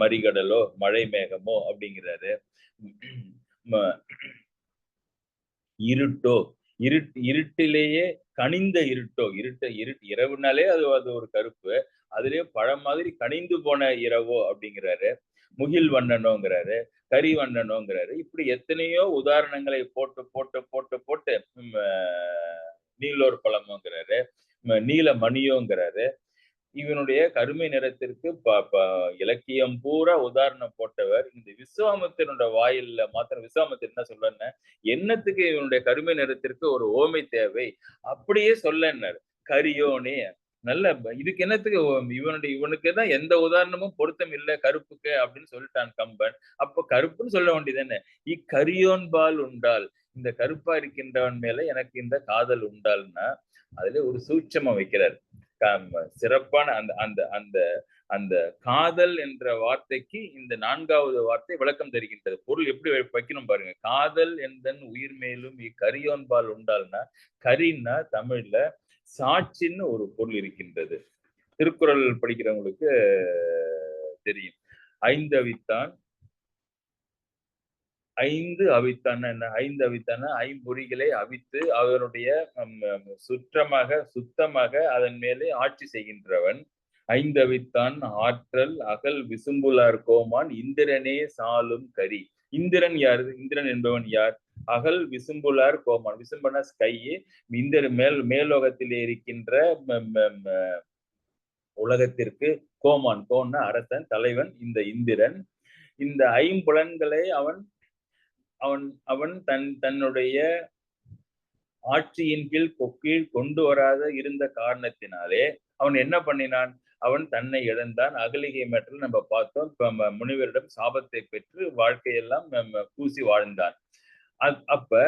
மறிகடலோ மழை மேகமோ அப்படிங்கிறாரு. இருட்டோ, இருட்டிலேயே கனிந்த இருட்டோ, இரவுனாலே அது ஒரு கருப்பு, அதுலயே பழம் மாதிரி கனிந்து போன இரவோ அப்படிங்கிறாரு. முகில் வண்ணனோங்கிறாரு, கரி வண்ணனோங்கிறாரு. இப்படி எத்தனையோ உதாரணங்களை போட்டு போட்டு போட்டு போட்டு நீலோர் பழமோங்கிறாரு, நீல மணியோங்கிறாரு. இவனுடைய கருமை நிறத்திற்கு இலக்கியம் பூரா உதாரணம் போட்டவர். இந்த விஸ்வாமித்திரனோட வாயில்ல மாத்திரம் விஸ்வாமித்திரன் என்ன சொல்றேன்னு, என்னத்துக்கு இவனுடைய கருமை நிறத்திற்கு ஒரு ஓமை தேவை, அப்படியே சொல்லன்னாரு. கரியோனே, நல்ல இதுக்கு என்னத்துக்கு இவனுக்கு தான் எந்த உதாரணமும் பொருத்தம் இல்லை கருப்புக்கு அப்படின்னு சொல்லிட்டான் கம்பன். அப்ப கருப்புன்னு சொல்ல வேண்டியது இக்கரியோன்பால் உண்டால், இந்த கருப்பா இருக்கின்றவன் மேல எனக்கு இந்த காதல் உண்டால்னா அதுல ஒரு சூட்சமம் வைக்கிறார். சிறப்பான அந்த அந்த அந்த அந்த காதல் என்ற வார்த்தைக்கு இந்த 4வது வார்த்தை விளக்கம் தருகின்றது. பொருள் எப்படி வைக்கணும் பாருங்க. காதல் எந்தன் உயிர் மேலும் இக்கரியோன்பால் உண்டால்னா, கரின்னா தமிழ்ல சாட்சின்னு ஒரு பொருள் இருக்கின்றது. திருக்குறள் படிக்கிறவங்களுக்கு தெரியும். ஐந்தவித்தான், ஐந்து அவித்தான என்ன? ஐந்து அவித்தான ஐம்பொறிகளை அவித்து அவருடைய சுத்தமாக அதன் மேலே ஆட்சி செய்கின்றவன். ஐந்தவித்தான் ஆற்றல் அகல் விசும்புலார் கோமான் இந்திரனே சாலும் கரி. இந்திரன் யாரு? இந்திரன் என்பவன் யார்? அகல் விசும்புலார் கோமான். விசும்பன ஸ்கையே, இந்திர மேலோகத்திலே இருக்கின்ற உலகத்திற்கு கோமான். கோன்னா அரசன், தலைவன் இந்த இந்திரன். இந்த ஐம்புலன்களை அவன் அவன் அவன் தன்னுடைய ஆட்சியின் கீழ் கொண்டு வராத இருந்த காரணத்தினாலே அவன் என்ன பண்ணினான்? அவன் தன்னை இழந்தான். அகலிகை மேற்றில் நம்ம பார்த்தோம். முனிவரிடம் சாபத்தை பெற்று வாழ்க்கையெல்லாம் பூசி வாழ்ந்தான். அப்ப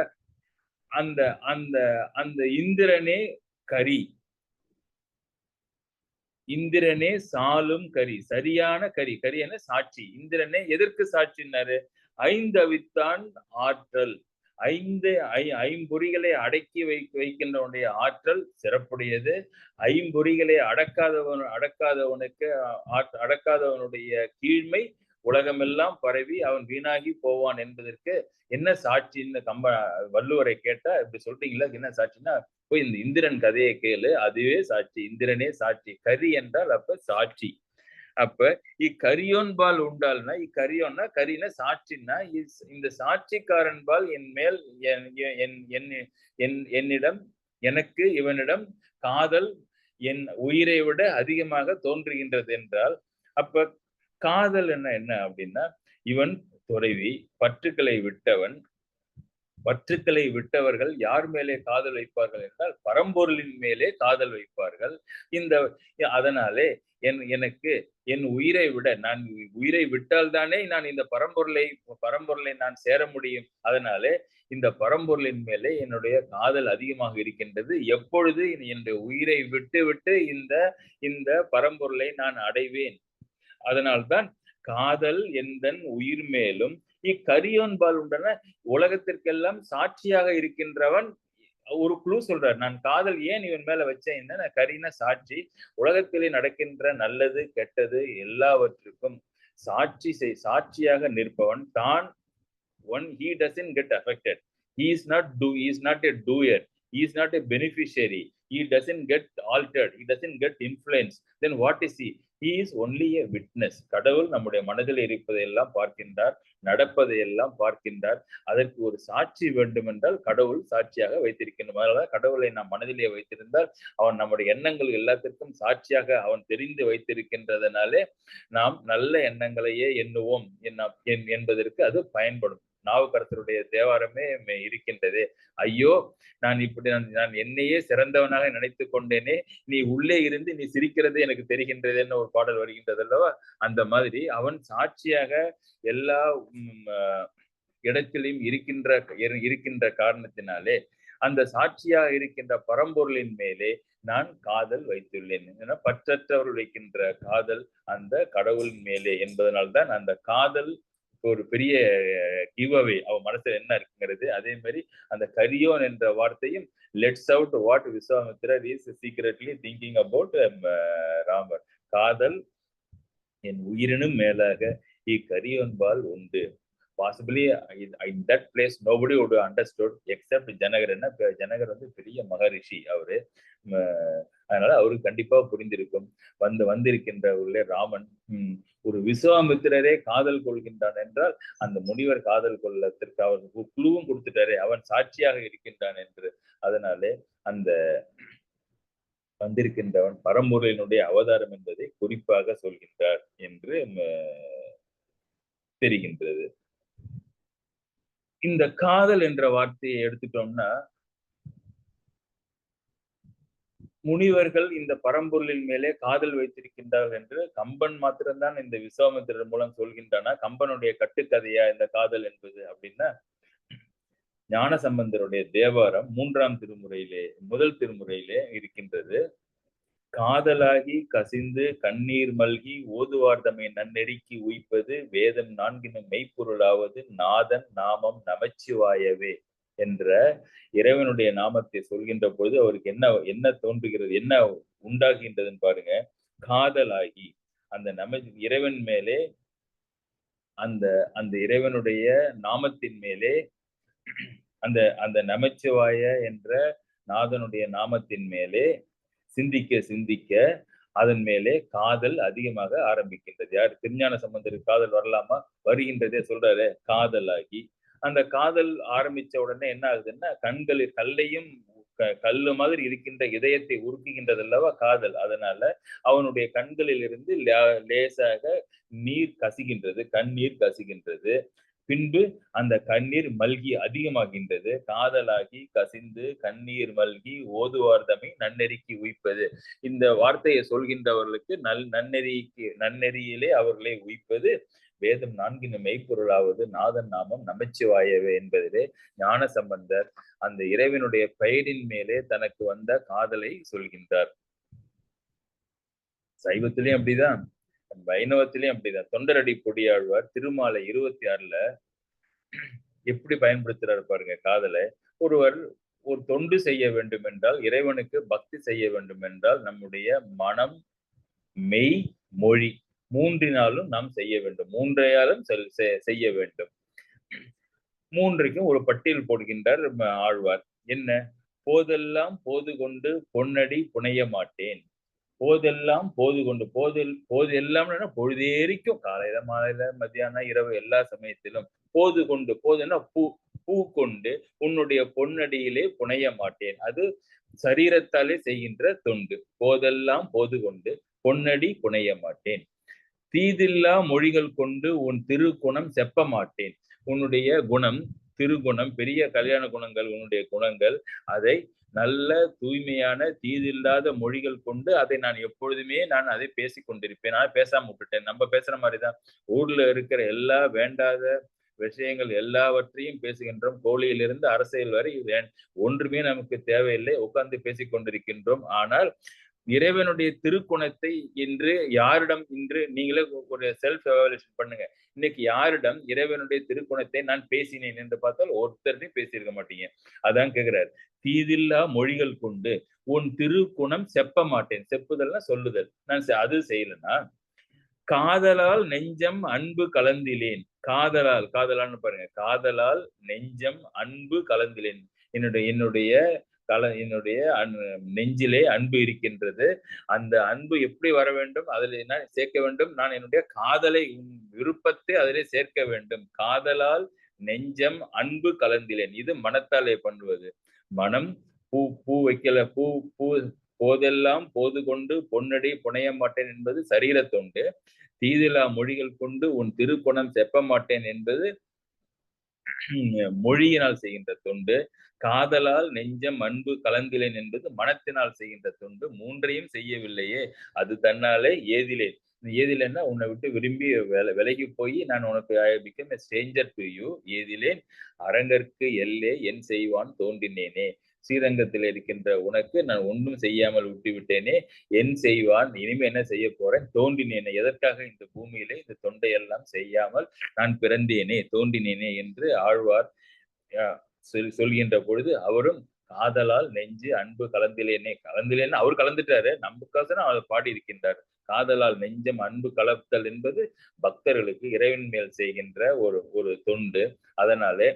அந்த அந்த அந்த இந்திரனே கரி, இந்திரனே சாலும் கரி, சரியான கரி. கரி என்ன? சாட்சி. இந்திரனே எதற்கு சாட்சின்னாரு? ஐந்தவித்தான் ஆற்றல், ஐம்பொறிகளை அடக்கி வைக்கின்றவனுடைய ஆற்றல் சிறப்புடையது. ஐம்பொறிகளை அடக்காதவனுடைய கீழ்மை உலகமெல்லாம் பரவி அவன் வீணாகி போவான் என்பதற்கு என்ன சாட்சின்னு வள்ளுவரை கேட்டா, இப்படி சொல்றீங்களா என்ன சாட்சின்னா, போய் இந்த இந்திரன் கதையை கேளு, அதுவே சாட்சி. இந்திரனே சாட்சி. கரி என்றால் அப்ப சாட்சி. அப்ப இக்கரியோன்பால் உண்டால்னா, இக்கரியோன்னா கரின சாட்சின்னா, இந்த சாட்சிக்காரன்பால் என் மேல் என்னிடம் எனக்கு இவனிடம் காதல் என் உயிரை விட அதிகமாக தோன்றுகின்றது என்றால், அப்ப காதல் என்ன அப்படின்னா, இவன் துறவி, பற்றுக்களை விட்டவர்கள் யார் மேலே காதல் வைப்பார்கள் என்றால் பரம்பொருளின் மேலே காதல் வைப்பார்கள். அதனாலே எனக்கு என் உயிரை விட, நான் உயிரை விட்டால் தானே நான் இந்த பரம்பொருளை நான் சேர முடியும். அதனாலே இந்த பரம்பொருளின் மேலே என்னுடைய காதல் அதிகமாக இருக்கின்றது. எப்பொழுது என்னுடைய உயிரை விட்டு இந்த பரம்பொருளை நான் அடைவேன். அதனால்தான் காதல் எந்தன் உயிர் மேலும் இக்கரியோன்பால் உண்டன. உலகத்திற்கெல்லாம் சாட்சியாக இருக்கின்றவன் ஒரு குழு சொல்றார். நான் காதல் ஏன் இவன் மேல வச்சேன்? கரின சாட்சி. உலகத்திலே நடக்கின்ற நல்லது கெட்டது எல்லாவற்றுக்கும் சாட்சியாக நிற்பவன் தான். He doesn't get affected. He is not a doer. He is not a beneficiary. He doesn't get altered. He doesn't get influenced. Then what is he? He is only a witness. கடவுள் நம்முடைய மனதில் இருப்பதையெல்லாம் பார்க்கின்றார், நடப்பதையெல்லாம் பார்க்கின்றார். அதற்கு ஒரு சாட்சி வேண்டும் என்றால் கடவுள் சாட்சியாக வைத்திருக்கின்றார். அதனால கடவுளை நாம் மனதிலே வைத்திருந்தால் அவன் நம்முடைய எண்ணங்கள் எல்லாத்திற்கும் சாட்சியாக அவன் தெரிந்து வைத்திருக்கின்றதனாலே நாம் நல்ல எண்ணங்களையே எண்ணுவோம் என்பதற்கு அது பயன்படும். நாவுக்கரசருடைய தேவாரமே இருக்கின்றது. ஐயோ, நான் என்னையே சிறந்தவனாக நினைத்துக் கொண்டேனே, நீ உள்ளே இருந்து நீ சிரிக்கிறது எனக்கு தெரிகின்றதுன்னு ஒரு பாடல் வருகின்றது அல்லவா? அந்த மாதிரி அவன் சாட்சியாக எல்லா இடத்திலும் இருக்கின்ற காரணத்தினாலே அந்த சாட்சியாக இருக்கின்ற பரம்பொருளின் மேலே நான் காதல் வைத்துள்ளேன். பற்றற்றவர்கள் வைக்கின்ற காதல் அந்த கடவுளின் மேலே என்பதனால்தான் அந்த காதல் ஒரு பெரிய கிவ்அவே அவ மனசுல என்ன இருக்குங்கிறது. அதே மாதிரி அந்த கரியோன் என்ற வார்த்தையும் let's out what Vishwamitrar is secretly thinking about Ramar. காதல் என் உயிரினும் மேலாக இக்கரியோன்பால் உண்டு. Possibly in that place nobody would understood except ஜனகர். ஜனகர் பெரிய மகரிஷி அவரு. அதனால அவருக்கு கண்டிப்பா புரிந்திருக்கும். வந்திருக்கின்ற உள்ளே ராமன் ஒரு விஸ்வாமித்திரரே காதல் கொள்கின்றான் என்றால் அந்த முனிவர் காதல் கொள்ளத்திற்கு அவர் குழுவும் கொடுத்துட்டாரே, அவன் சாட்சியாக இருக்கின்றான் என்று. அதனாலே அந்த வந்திருக்கின்றவன் பரம்பொருளினுடைய அவதாரம் என்பதை குறிப்பாக சொல்கின்றார் என்று தெரிகின்றது. இந்த காதல் என்ற வார்த்தையை எடுத்துட்டோம்னா, முனிவர்கள் இந்த பரம்பொருளின் மேலே காதல் வைத்திருக்கின்றார்கள் என்று கம்பன் மாத்திரம்தான் இந்த விஸ்வாமித்திரர் மூலம் சொல்கின்றன. கம்பனுடைய கட்டுக்கதையா இந்த காதல் என்பது அப்படின்னா, ஞானசம்பந்தருடைய தேவாரம் 3ஆம் திருமுறையிலே, முதல் திருமுறையிலே இருக்கின்றது. காதலாகி கசிந்து கண்ணீர் மல்கி ஓதுவார்தமை நன்னெறிக்கு உய்ப்பது வேதம் 4 மெய்ப்பொருளாவது நாதன் நாமம் நமச்சிவாயவே என்ற இறைவனுடைய நாமத்தை சொல்கின்ற பொழுது அவருக்கு என்ன என்ன தோன்றுகிறது, என்ன உண்டாகின்றதுன்னு பாருங்க. காதலாகி அந்த இறைவன் மேலே, அந்த அந்த இறைவனுடைய நாமத்தின் மேலே, அந்த அந்த நமச்சிவாய என்ற நாதனுடைய நாமத்தின் மேலே சிந்திக்க சிந்திக்க அதன் மேலே காதல் அதிகமாக ஆரம்பிக்கின்றது. யார்? திருஞான சம்பந்தருக்கு காதல் வரலாமா? வருகின்றதே சொல்றாரு. காதலாகி அந்த காதல் ஆரம்பிச்ச உடனே என்ன ஆகுதுன்னா, கண்களில் கல்லையும் கல்லு மாதிரி இருக்கின்ற இதயத்தை உருக்குகின்றது அல்லவா காதல். அதனால அவனுடைய கண்களில் இருந்து லேசாக நீர் கசிகின்றது, கண்ணீர் கசிகின்றது. பின்பு அந்த கண்ணீர் மல்கி அதிகமாகின்றது. காதலாகி கசிந்து கண்ணீர் மல்கி ஓதுவார்தமை நன்னெறிக்கு உய்ப்பது. இந்த வார்த்தையை சொல்கின்றவர்களுக்கு நன்னெறியிலே அவர்களை உய்ப்பது வேதம் 4 மெய்ப்பொருளாவது நாதன் நாமம் நமச்சிவாயவே என்பதிலே ஞான சம்பந்தர் அந்த இறைவனுடைய பெயரின் மேலே தனக்கு வந்த காதலை சொல்கின்றார். சைவத்திலையும் அப்படிதான், வைணவத்திலையும் அப்படிதான். தொண்டரடி பொடியாழ்வார் திருமாலை 26ல எப்படி பயன்படுத்துறாரு பாருங்க காதலை. ஒருவர் ஒரு தொண்டு செய்ய வேண்டும் என்றால், இறைவனுக்கு பக்தி செய்ய வேண்டும் என்றால், நம்முடைய மனம், மெய், மொழி 3னாலும் நாம் செய்ய வேண்டும். 3ஆலும் செய்ய வேண்டும். 3க்கும் ஒரு பட்டியல் போடுகின்றார் ஆழ்வார். என்ன? போதெல்லாம் போது கொண்டு பொன்னடி புனைய மாட்டேன். போதெல்லாம் போது கொண்டு, போது எல்லாம் பொழுதேறிக்கும், காலையில மாலையில மத்தியானம் இரவு எல்லா சமயத்திலும் போது கொண்டு, போதுன்னா பூ கொண்டு உன்னுடைய பொன்னடியிலே புனைய மாட்டேன். அது சரீரத்தாலே செய்கின்ற தொண்டு. போதெல்லாம் போது கொண்டு பொன்னடி புனைய மாட்டேன். தீதில்லா மொழிகள் கொண்டு உன் திருக்குணம் செப்ப மாட்டேன். உன்னுடைய குணம், திருகுணம், பெரிய கல்யாண குணங்கள், உன்னுடைய குணங்கள், அதை நல்ல தூய்மையான தீதில்லாத மொழிகள் கொண்டு அதை நான் எப்பொழுதுமே நான் அதை பேசிக் கொண்டிருப்பேன். நான் பேசாம விட்டுட்டேன். நம்ம பேசுற மாதிரிதான் ஊர்ல இருக்கிற எல்லா வேண்டாத விஷயங்கள் எல்லாவற்றையும் பேசுகின்றோம். கோழியிலிருந்து அரசியல் வரை ஒன்றுமே நமக்கு தேவையில்லை, உட்கார்ந்து பேசிக் கொண்டிருக்கின்றோம். ஆனால் இறைவனுடைய திருக்குணத்தை இன்று யாரிடம், இன்று நீங்களே ஒரு செல்ஃப் எவாலுவேஷன் பண்ணுங்க. இன்னைக்கு யாரிடம் இறைவனுடைய திருக்குணத்தை நான் பேசினேன் என்று பார்த்தால் ஒருத்தரையும் பேசியிருக்க மாட்டீங்க. அதான் கேட்கிறார். தீதில்லா மொழிகள் கொண்டு உன் திருக்குணம் செப்ப மாட்டேன். செப்புதல்னா சொல்லுதல். நான் அது செய்யலன்னா காதலால் நெஞ்சம் அன்பு கலந்திலேன். காதலான்னு பாருங்க. காதலால் நெஞ்சம் அன்பு கலந்திலேன். என்னுடைய நெஞ்சிலே அன்பு இருக்கின்றது. அந்த அன்பு எப்படி வர வேண்டும்? அதில் என்ன சேர்க்க வேண்டும்? நான் என்னுடைய காதலை, விருப்பத்தை அதிலே சேர்க்க வேண்டும். காதலால் நெஞ்சம் அன்பு கலந்திலேன். இது மனத்தாலே பண்ணுவது. மனம் பூ வைக்கல, பூ போதெல்லாம் போது கொண்டு பொன்னடி புனைய மாட்டேன் என்பது சரீர தொண்டு. தீதிலா மொழிகள் கொண்டு உன் திருக்குணம் செப்ப மாட்டேன் என்பது மொழியினால் செய்கின்ற தொண்டு. காதலால் நெஞ்சம் அன்பு கலந்திலேன் என்பது மனத்தினால் செய்கின்ற தொண்டு. 3ஐயும் செய்யவில்லையே, அது தன்னாலே ஏதிலேன். ஏதிலேன்னா உன்னை விட்டு விரும்பி விலகி போய் நான் உனக்கு I become a stranger to you. ஏதிலேன் அரங்கற்கு எல்லே என் செய்வான் தோன்றினேனே. ஸ்ரீரங்கத்தில் இருக்கின்ற உனக்கு நான் ஒன்றும் செய்யாமல் விட்டு விட்டேனே, என் செய்வான், இனிமே என்ன செய்ய போறேன்? தோன்றினேனே. எதற்காக இந்த பூமியிலே இந்த தொண்டையெல்லாம் செய்யாமல் நான் பிறந்தேனே, தோன்றினேனே என்று ஆழ்வார் சொல்கின்ற பொழுது அவரும் காதலால் நெஞ்சு அன்பு கலந்திலேனே. கலந்திலேன்னு அவர் கலந்துட்டாரு, நமக்காக அவர் பாடி இருக்கின்றார். காதலால் நெஞ்சம் அன்பு கலத்தல் என்பது பக்தர்களுக்கு இறைவன் மேல் செய்கின்ற ஒரு தொண்டு. அதனாலே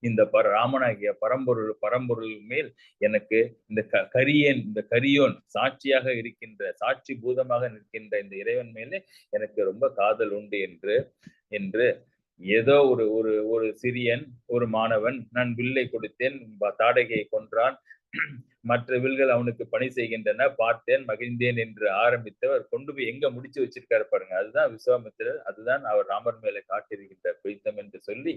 இந்த ராமனாகிய பரம்பொருள் மேல் எனக்கு இந்த கரியோன் சாட்சியாக இருக்கின்ற, சாட்சி பூதமாக நிற்கின்ற இந்த இறைவன் மேலே எனக்கு ரொம்ப காதல் உண்டு என்று ஏதோ ஒரு சிறியன், ஒரு மாணவன், நான் வில்லை கொடுத்தேன், தாடகையை கொன்றான், மற்ற வில்கள் அவனுக்கு பணி செய்கின்றன, பார்த்தேன் மகிழ்ந்தேன் என்று ஆரம்பித்தவர் கொண்டு போய் எங்க முடிச்சு வச்சிருக்காரு பாருங்க. அதுதான் விஸ்வாமித்திரர், அதுதான் அவர் ராமர் மேல காட்டியிருக்கின்ற பிடித்தம் என்று சொல்லி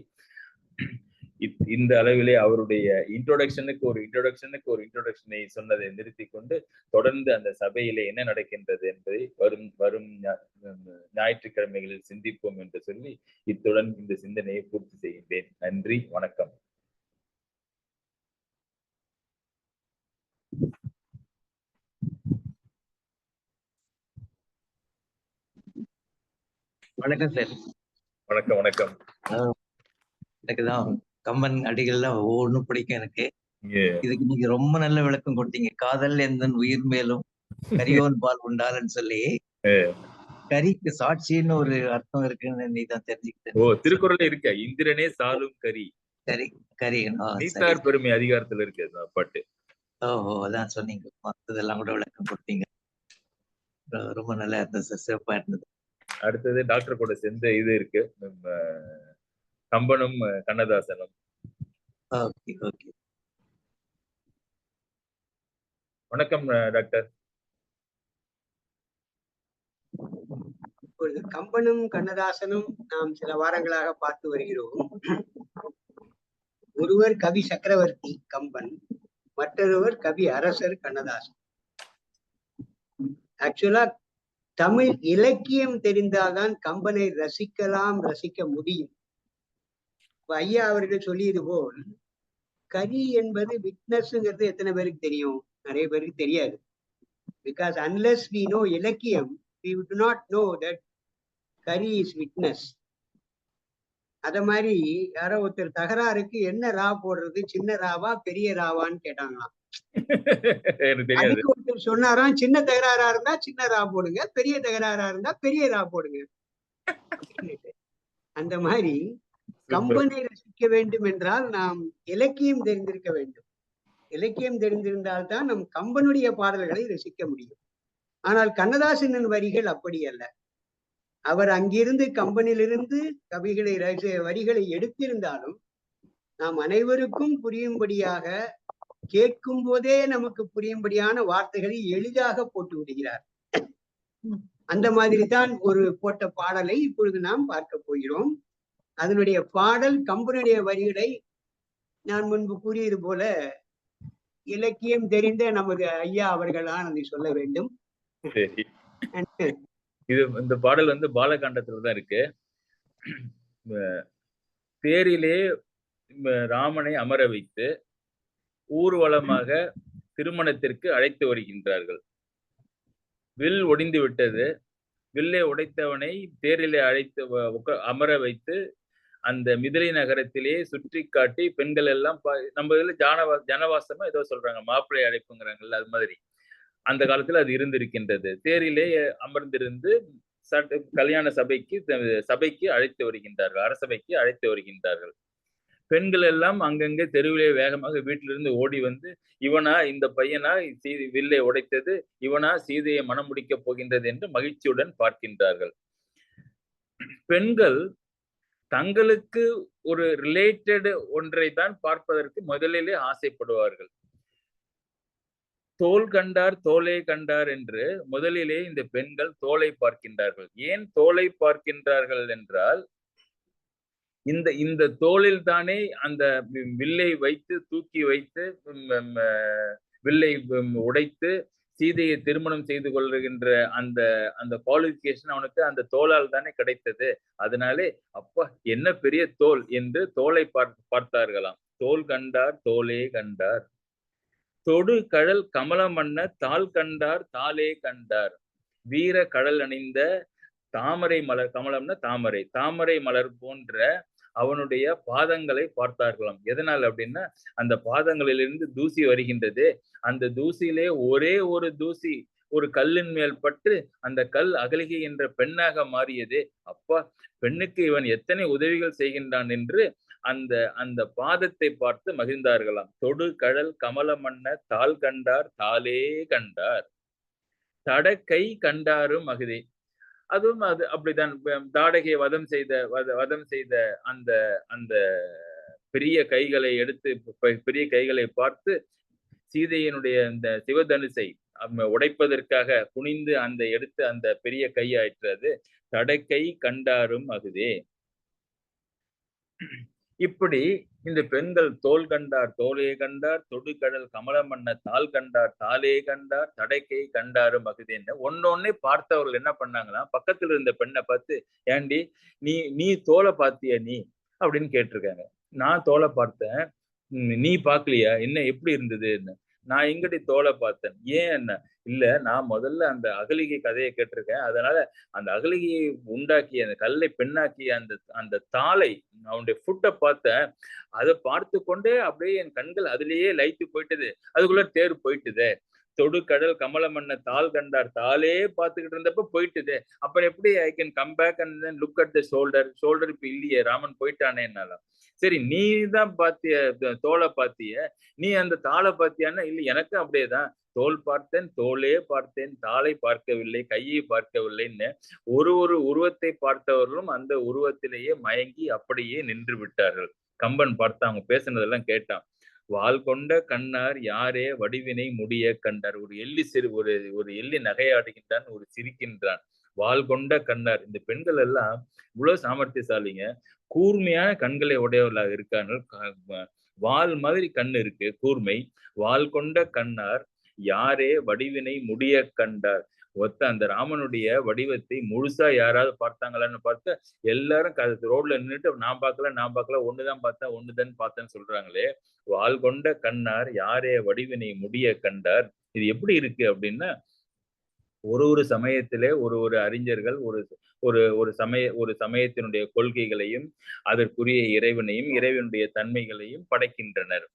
இந்த அளவிலே அவருடைய இன்ட்ரோடக்ஷனுக்கு ஒரு இன்ட்ரோடக்ஷனை சொன்னதை நிறுத்தி கொண்டு தொடர்ந்து அந்த சபையிலே என்ன நடக்கின்றது என்பதை வரும் ஞாயிற்றுக்கிழமைகளில் சிந்திப்போம் என்று சொல்லி இத்துடன் இந்த சிந்தனையை பூர்த்தி செய்கின்றேன். நன்றி, வணக்கம். வணக்கம் சார். வணக்கம். வணக்கம். எனக்குதான் கம்பன் அடிகள்லாம் ஒவ்வொன்றும் பிடிக்கும் எனக்கு. இதுக்கு நீங்க ரொம்ப நல்ல விளக்கம் கொடுத்தீங்க. காதல் எந்தன் உயிர் மேலும் கரியோன் பால் உண்டாலன்னு சொல்லி கரிக்கு சாட்சின்னு ஒரு அர்த்தம் இருக்குன்னு நீ தான் தெரிஞ்சுக்கிட்டேன். ஓ, திருக்குறள்ல இருக்க இந்திரனே சாலும் கரி கரி நீத்தார் பெருமை அதிகாரத்துல இருக்கு பாட்டு. ஓஹோ, அதான் சொன்னீங்க. மற்றதெல்லாம் கூட விளக்கம் கொடுத்தீங்க. ரொம்ப நல்லா இருந்தது சார், சிறப்பா இருந்தது. அடுத்தது டாக்டர் கூட சேர்ந்த இது இருக்கு, கம்பனும் கண்ணதாசனும். வணக்கம் டாக்டர். இப்பொழுது கம்பனும் கண்ணதாசனும் நாம் சில வாரங்களாக பார்த்து வருகிறோம். ஒருவர் கவி சக்கரவர்த்தி கம்பன், மற்றொருவர் கவி அரசர் கண்ணதாசன். ஆக்சுவலா தமிழ் இலக்கியம் தெரிந்தால்தான் கம்பனை ரசிக்க முடியும். ஐயா அவர்கள் சொல்லியது போல் கரி என்பது விட்னஸ்ங்கிறது எத்தனை பேருக்கு தெரியும்? நிறைய பேருக்கு தெரியாது. பிகாஸ் அன்லெஸ் we know இலக்கியம், we would not know that கரி is witness. அத மாதிரி யாரோ ஒருத்தர் தகராறுக்கு என்ன ரா போடுறது, சின்ன ராவா பெரிய ராவான்னு கேட்டாங்களாம். அதுக்கு ஒருத்தர் சொன்னாராம், சின்ன தகராறா இருந்தா சின்ன ரா போடுங்க, பெரிய தகராறா இருந்தா பெரிய ரா போடுங்க. அந்த மாதிரி கம்பனை ரசிக்க வேண்டும் என்றால் நாம் இலக்கியம் தெரிந்திருக்க வேண்டும். இலக்கியம் தெரிந்திருந்தால்தான் நம் கம்பனுடைய பாடல்களை ரசிக்க முடியும். ஆனால் கண்ணதாசனின் வரிகள் அப்படி அல்ல. அவர் அங்கிருந்து கம்பனிலிருந்து வரிகளை எடுத்திருந்தாலும் நாம் அனைவருக்கும் புரியும்படியாக, கேட்கும் போதே நமக்கு புரியும்படியான வார்த்தைகளை எளிதாக போட்டு விடுகிறார். அந்த மாதிரி தான் ஒரு போட்ட பாடலை இப்பொழுது நாம் பார்க்க போகிறோம். அதனுடைய பாடல் கம்பனுடைய வரிகளை நான் முன்பு கூறியது போல இலக்கியம் தெரிந்த நமது ஐயா அவர்களால் அதை சொல்ல வேண்டும். இந்த பாடல் பாலகாண்டத்துல தான் இருக்கு. தேரிலே ராமனை அமர வைத்து ஊர்வலமாக திருமணத்திற்கு அழைத்து வருகின்றார்கள். வில் ஒடிந்து விட்டது. வில்லை உடைத்தவனை தேரிலே அழைத்து அமர வைத்து அந்த மிதிலை நகரத்திலே சுற்றி காட்டி பெண்கள் எல்லாம் நம்ம இதுல ஜனவாசமா ஏதோ சொல்றாங்க, மாப்பிள்ளை அழைப்புங்கிறாங்கல்ல, அது மாதிரி அந்த காலத்துல அது இருந்திருக்கின்றது. தேரிலே அமர்ந்திருந்து கல்யாண சபைக்கு அழைத்து வருகின்றார்கள், அரசபைக்கு அழைத்து வருகின்றார்கள். பெண்கள் எல்லாம் அங்கங்கே தெருவிலே வேகமாக வீட்டிலிருந்து ஓடி வந்து, இவனா இந்த பையனா வில்லை உடைத்தது, இவனா சீதையை மனம் முடிக்கப் போகின்றது என்று மகிழ்ச்சியுடன் பார்க்கின்றார்கள். பெண்கள் தங்களுக்கு ஒரு ரிலேட்டட் ஒன்றை தான் பார்ப்பதற்கு முதலிலே ஆசைப்படுவார்கள். தோல் கண்டார் தோலை கண்டார் என்று முதலிலே இந்த பெண்கள் தோலை பார்க்கின்றார்கள். ஏன் தோலை பார்க்கின்றார்கள் என்றால், இந்த தோளில் தானே அந்த வில்லை வைத்து தூக்கி வைத்து வில்லை உடைத்து சீதையை திருமணம் செய்து கொள்கின்ற அந்த குவாலிஃபிகேஷன் அவனுக்கு அந்த தோளால் தானே கிடைத்தது. அதனாலே அப்பா என்ன பெரிய தோல் என்று தோலை பார்த்தார்களாம். தோல் கண்டார் தோலே கண்டார், தொடு கழல் கமலமன்ன தாள் கண்டார் தாளே கண்டார், வீர கடல் அணிந்த தாமரை மலர், கமலம்னா தாமரை, தாமரை மலர் போன்ற அவனுடைய பாதங்களை பார்த்தார்களாம். எதனால் அப்படின்னா, அந்த பாதங்களிலிருந்து தூசி வருகின்றது. அந்த தூசியிலே ஒரே ஒரு தூசி ஒரு கல்லின் மேல் பட்டு அந்த கல் அகலிகை என்ற பெண்ணாக மாறியது. அப்பா, பெண்ணுக்கு இவன் எத்தனை உதவிகள் செய்கின்றான் என்று அந்த பாதத்தை பார்த்து மகிழ்ந்தார்களாம். தொடு கழல் கமலமன்ன தாள் கண்டார் தாளே கண்டார், தடக்கை கண்டாரும் மகிதே. அதுவும் அது அப்படிதான். தாடகையை வதம் செய்த அந்த பெரிய கைகளை எடுத்து, பெரிய கைகளை பார்த்து சீதையினுடைய இந்த சிவதனுசை உடைப்பதற்காக குனிந்து அந்த எடுத்து அந்த பெரிய கை ஆயிற்றது. தடக்கை கண்டாரும் அகுதே. இப்படி இந்த பெண்கள் தோல் கண்டார் தோலே கண்டார், தொடுகடல் கமலமன்ன தாள் கண்டார் தாளே கண்டார், தடைக்கை கண்டாரும் அகுதேன்னு ஒன்னொன்னே பார்த்தவர்கள் என்ன பண்ணாங்கன்னா, பக்கத்துல இருந்த பெண்ணை பார்த்து, ஏண்டி நீ தோலை பார்த்தியா நீ அப்படின்னு கேட்டிருக்காங்க. நான் தோலை பார்த்தேன், நீ பார்க்கலையா, என்ன எப்படி இருந்ததுன்னு. நான் எங்கடி தோலை பார்த்தேன், ஏன் என்ன இல்ல, நான் முதல்ல அந்த அகலிகை கதையை கேட்டிருக்கேன். அதனால அந்த அகலிகையை உண்டாக்கிய அந்த கல்லை பெண்ணாக்கிய அந்த தாளை அவனுடைய ஃபுட்டை பார்த்தேன். அதை பார்த்து கொண்டே அப்படியே என் கண்கள் அதிலேயே லைத்து போயிட்டது. அதுக்குள்ள தேர் போயிட்டுதே. தொடு கடல் கமலமன்ன தாள் கண்டார் தாளே பார்த்துக்கிட்டு இருந்தப்ப போயிட்டுதே. அப்புறம் எப்படி I can come back and then look at the shoulder இப்ப இல்லையே, ராமன் போயிட்டானே என்னால. சரி, நீ தான் பாத்திய தோலை பாத்திய, நீ அந்த தாளை பாத்தியான்னா இல்ல, எனக்கும் அப்படியேதான். தோல் பார்த்தேன் தோலே பார்த்தேன், தாளை பார்க்கவில்லை கையை பார்க்கவில்லைன்னு ஒரு உருவத்தை பார்த்தவர்களும் அந்த உருவத்திலேயே மயங்கி அப்படியே நின்று விட்டார்கள். கம்பன் பார்த்து அவங்க பேசுனதெல்லாம் கேட்டான். வாள் கொண்ட கண்ணார் யாரே வடிவினை முடிய கண்டார். ஒரு எள்ளி ஒரு எள்ளி நகையாடுகின்றான், ஒரு சிரிக்கின்றான். வாள் கொண்ட கண்ணார், இந்த பெண்கள் எல்லாம் இவ்வளவு சாமர்த்தியசாலிங்க, கூர்மையான கண்களை உடையவர்களாக இருக்காங்க. வாள் மாதிரி கண்ணு இருக்கு, கூர்மை. வாள் கொண்ட கண்ணார் யாரே வடிவினை முடிய கண்டார். அந்த ராமனுடைய வடிவத்தை முழுசா யாராவது பார்த்தாங்களான்னு பார்த்து எல்லாரும் ரோட்ல நின்றுட்டு நான் பார்க்கல ஒண்ணுதான் பார்த்தேன்னு சொல்றாங்களே. வாள் கொண்ட கண்ணார் யாரே வடிவினை முடிய கண்டார். இது எப்படி இருக்கு அப்படின்னா, ஒரு சமயத்திலே ஒரு அறிஞர்கள் ஒரு சமயத்தினுடைய கொள்கைகளையும் அதற்குரிய இறைவனையும் இறைவனுடைய தன்மைகளையும் படைக்கின்றனர்.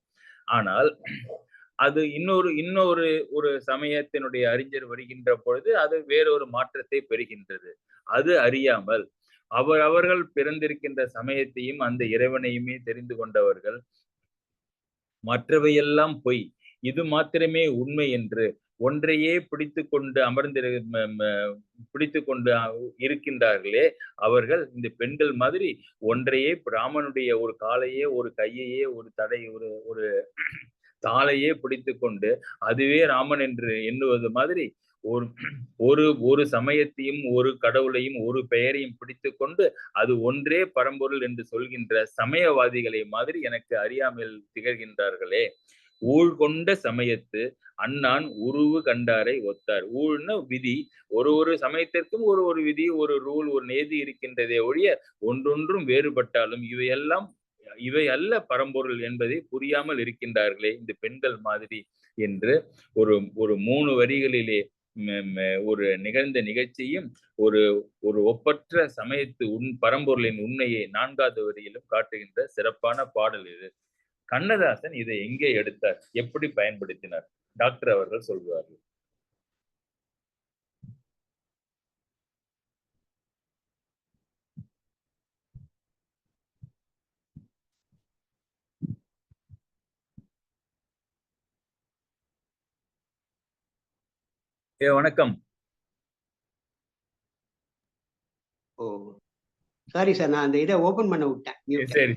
ஆனால் அது ஒரு சமயத்தினுடைய அறிஞர் வருகின்ற பொழுது அது வேறொரு மாற்றத்தை பெறுகின்றது. அது அறியாமல் அவர்கள் பிறந்திருக்கின்ற சமயத்தையும் அந்த இறைவனையுமே தெரிந்து கொண்டவர்கள் மற்றவையெல்லாம் பொய், இது மாத்திரமே உண்மை என்று ஒன்றையே பிடித்து கொண்டு இருக்கின்றார்களே அவர்கள் இந்த பெண்கள் மாதிரி ஒன்றையே, ராமனுடைய ஒரு காலையே ஒரு கையையே ஒரு தடை ஒரு தாளையே பிடித்து கொண்டு அதுவே ராமன் என்று எண்ணுவது மாதிரி ஒரு சமயத்தையும் ஒரு கடவுளையும் ஒரு பெயரையும் பிடித்து கொண்டு அது ஒன்றே பரம்பொருள் என்று சொல்கின்ற சமயவாதிகளை மாதிரி எனக்கு அறியாமல் திகழ்கின்றார்களே. ஊழ் கொண்ட சமயத்து அண்ணான் உருவு கண்டாரை ஒத்தார். ஊழ்னா விதி, ஒரு சமயத்திற்கும் ஒரு விதி, ஒரு ரூல், ஒரு நேதி இருக்கின்றதே ஒழிய ஒன்றொன்றும் வேறுபட்டாலும் இவை அல்ல பரம்பொருள் என்பதை புரியாமல் இருக்கின்றார்களே இந்த பெண்கள் மாதிரி என்று ஒரு 3 வரிகளிலே ஒரு நிகழ்ந்த நிகழ்ச்சியும் ஒரு ஒப்பற்ற சமயத்து பரம்பொருளின் உண்மையை 4வது வரியிலும் காட்டுகின்ற சிறப்பான பாடல் இது. கண்ணதாசன் இதை எங்கே எடுத்தார், எப்படி பயன்படுத்தினார், டாக்டர் அவர்கள் சொல்வார்கள். வணக்கம். ஓ சாரி சார், நான் அந்த இதை ஓபன் பண்ண விட்டேன். சரி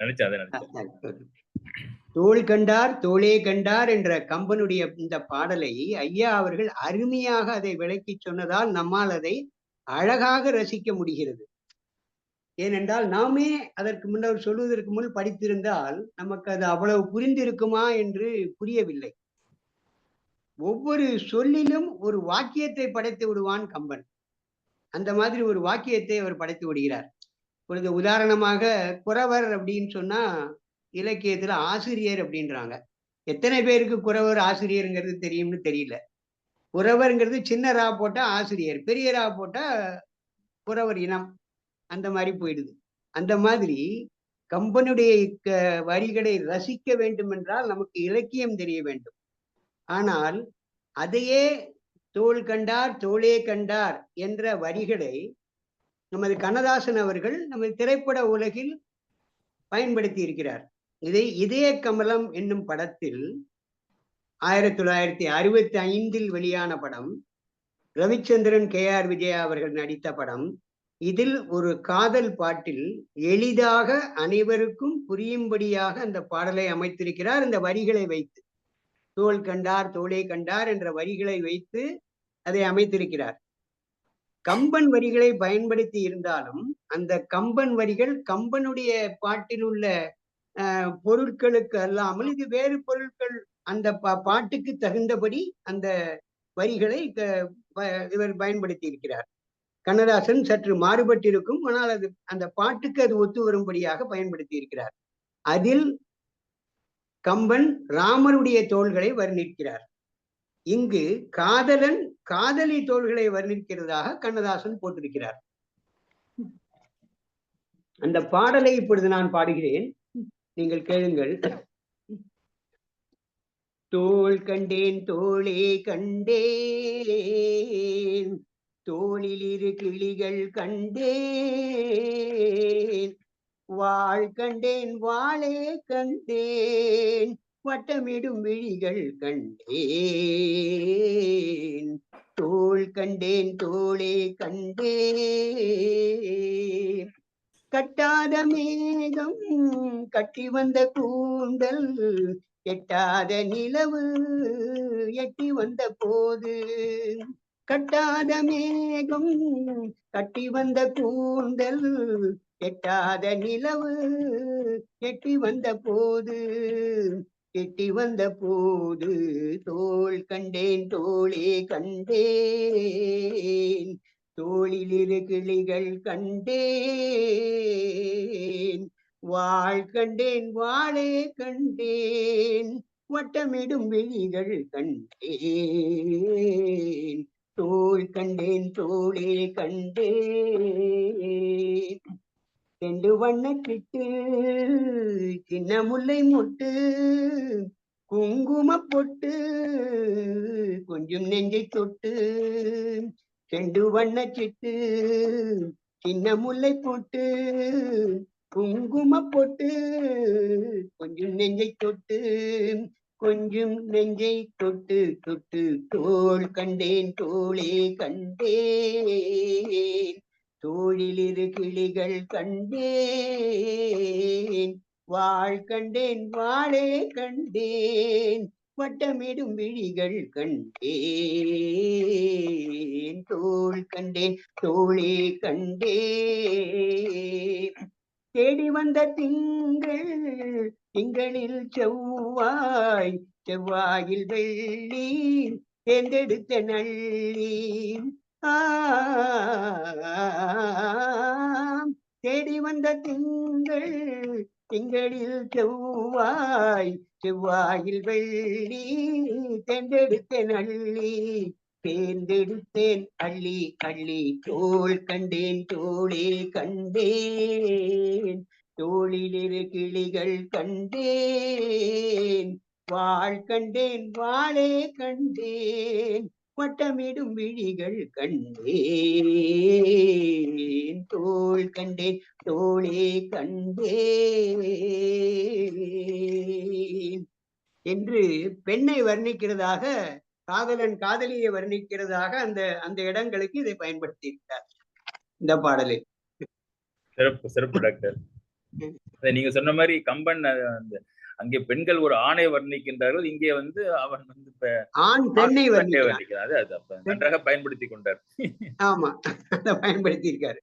நினைச்சேன். தோள் கண்டார் தோளே கண்டார் என்ற கம்பனுடைய இந்த பாடலை ஐயா அவர்கள் அருமையாக அதை விளக்கி சொன்னதால் நம்மால் அதை அழகாக ரசிக்க முடிகிறது. ஏனென்றால் நாமே அதற்கு முன்னர் சொல்வதற்கு முன் படித்திருந்தால் நமக்கு அது அவ்வளவு புரிந்திருக்குமா என்று புரியவில்லை. ஒவ்வொரு சொல்லிலும் ஒரு வாக்கியத்தை படைத்து விடுவான் கம்பன். அந்த மாதிரி ஒரு வாக்கியத்தை அவர் படைத்து விடுகிறார். இப்பொழுது உதாரணமாக குறவர் அப்படின்னு சொன்னா இலக்கியத்துல ஆசிரியர் அப்படின்றாங்க. எத்தனை பேருக்கு குறவர் ஆசிரியருங்கிறது தெரியும்னு தெரியல. குறவர்ங்கிறது சின்ன ரா போட்டா ஆசிரியர், பெரிய ரா போட்டா குறவர் இனம், அந்த மாதிரி போயிடுது. அந்த மாதிரி கம்பனுடைய வரிகளை ரசிக்க வேண்டும் என்றால் நமக்கு இலக்கியம் தெரிய வேண்டும். ஆனால் அதையே தோள் கண்டார் தோளே கண்டார் என்ற வரிகளை நமது கண்ணதாசன் அவர்கள் நமது திரைப்பட உலகில் பயன்படுத்தி இருக்கிறார். இதை இதய கமலம் என்னும் படத்தில் 1965 வெளியான படம், ரவிச்சந்திரன் KR விஜயா அவர்கள் நடித்த படம். இதில் ஒரு காதல் பாட்டில் எளிதாக அனைவருக்கும் புரியும்படியாக அந்த பாடலை அமைத்திருக்கிறார் இந்த வரிகளை வைத்து. தோள் கண்டார் தோளே கண்டார் என்ற வரிகளை வைத்து அதை அமைத்திருக்கிறார். கம்பன் வரிகளை பயன்படுத்தி இருந்தாலும் அந்த கம்பன் வரிகள் கம்பனுடைய பாட்டில் உள்ள பொருட்களுக்கு அல்லாமல் இது வேறு பொருட்கள், அந்த பாட்டுக்கு தகுந்தபடி அந்த வரிகளை இவர் பயன்படுத்தி இருக்கிறார். கண்ணதாசன் சற்று மாறுபட்டிருக்கும், ஆனால் அது அந்த பாட்டுக்கு அது ஒத்து வரும்படியாக பயன்படுத்தி இருக்கிறார். அதில் கம்பன் ராமருடைய தோள்களை வர்ணிக்கிறார். இங்கு காதலன் காதலி தோள்களை வர்ணிக்கிறதாக கண்ணதாசன் போட்டிருக்கிறார். அந்த பாடலை இப்பொழுது நான் பாடுகிறேன், நீங்கள் கேளுங்கள். தோள் கண்டேன் தோளே கண்டேன், தோளில் இரு கிளிகள் கண்டேன், வாழ் கண்டேன் வாளே கண்டேன், வட்டமிடும் விழிகள் கண்டேன். தோள் கண்டேன் தோளே கண்டேன், கட்டாத மேகம் கட்டி வந்த கூந்தல், எட்டாத நிலவு எட்டி வந்த போது, கட்டாத மேகம் கட்டி வந்த கூந்தல், எட்டாத நிலவு எட்டி வந்த போது, எட்டி வந்த போது, தோள் கண்டேன் தோளே கண்டேன், தோளில் இரு கிளிகள் கண்டேன், வாழ் கண்டேன் வாளே கண்டேன், வட்டமிடும் விழிகள் கண்டேன். தோள் கண்டேன் தோளே கண்டேன், ரெண்டு வண்ணக்கிட்டு சின்ன முல்லை மொட்டு, குங்கும பொட்டு கொஞ்சம் நெஞ்சை தொட்டு, ரெண்டு வண்ணச்சிட்டு சின்ன முல்லை பொட்டு, குங்கும பொட்டு கொஞ்சம் நெஞ்சை தொட்டு, கொஞ்சம் நெஞ்சை தொட்டு தொட்டு, தோள் கண்டேன் தோளே கண்டேன், தோளில் இரு கிளிகள் கண்டேன், வாழ் கண்டேன் வாளே கண்டேன், வட்டமிடும் விழிகள் கண்டேன். தோள் கண்டேன் தோளே கண்டேன், தேடி வந்த திங்கள் திங்களில் செவ்வாய், செவ்வாயில் வெள்ளி தேர்ந்தெடுத்த நள்ளி, தேடி வந்த திங்கள் திங்களில் செவ்வாய், செவ்வாயில் வெள்ளி தேர்ந்தெடுத்த நள்ளி, தேர்ந்தெடுத்தேன் அள்ளி அள்ளி, தோள் கண்டேன் தோளே கண்டேன், தோளில் இரு கிளிகள் கண்டேன், வாழ் கண்டேன் வாளே கண்டேன், வட்டமிடும் விழிகள் கண்டேன். தோள் கண்டேன் தோளே கண்டேன் என்று பெண்ணை வர்ணிக்கிறதாக, காதலன் காதலியை வர்ணிக்கிறதாக அந்த அந்த இடங்களுக்கு இதை பயன்படுத்தி இருக்கிறார் இந்த பாடலில். சிறப்பு சிறப்பு டாக்டர். நீங்க சொன்ன மாதிரி கம்பன் அந்த அங்கே பெண்கள் ஒரு ஆணை வர்ணிக்கின்றார்கள், இங்கே வந்து அவன் வந்து ஆண் பெண்ணை வர்ணிக்கிறார். அது நன்றாக பயன்படுத்தி கொண்டார். ஆமா, அதை பயன்படுத்தி இருக்காரு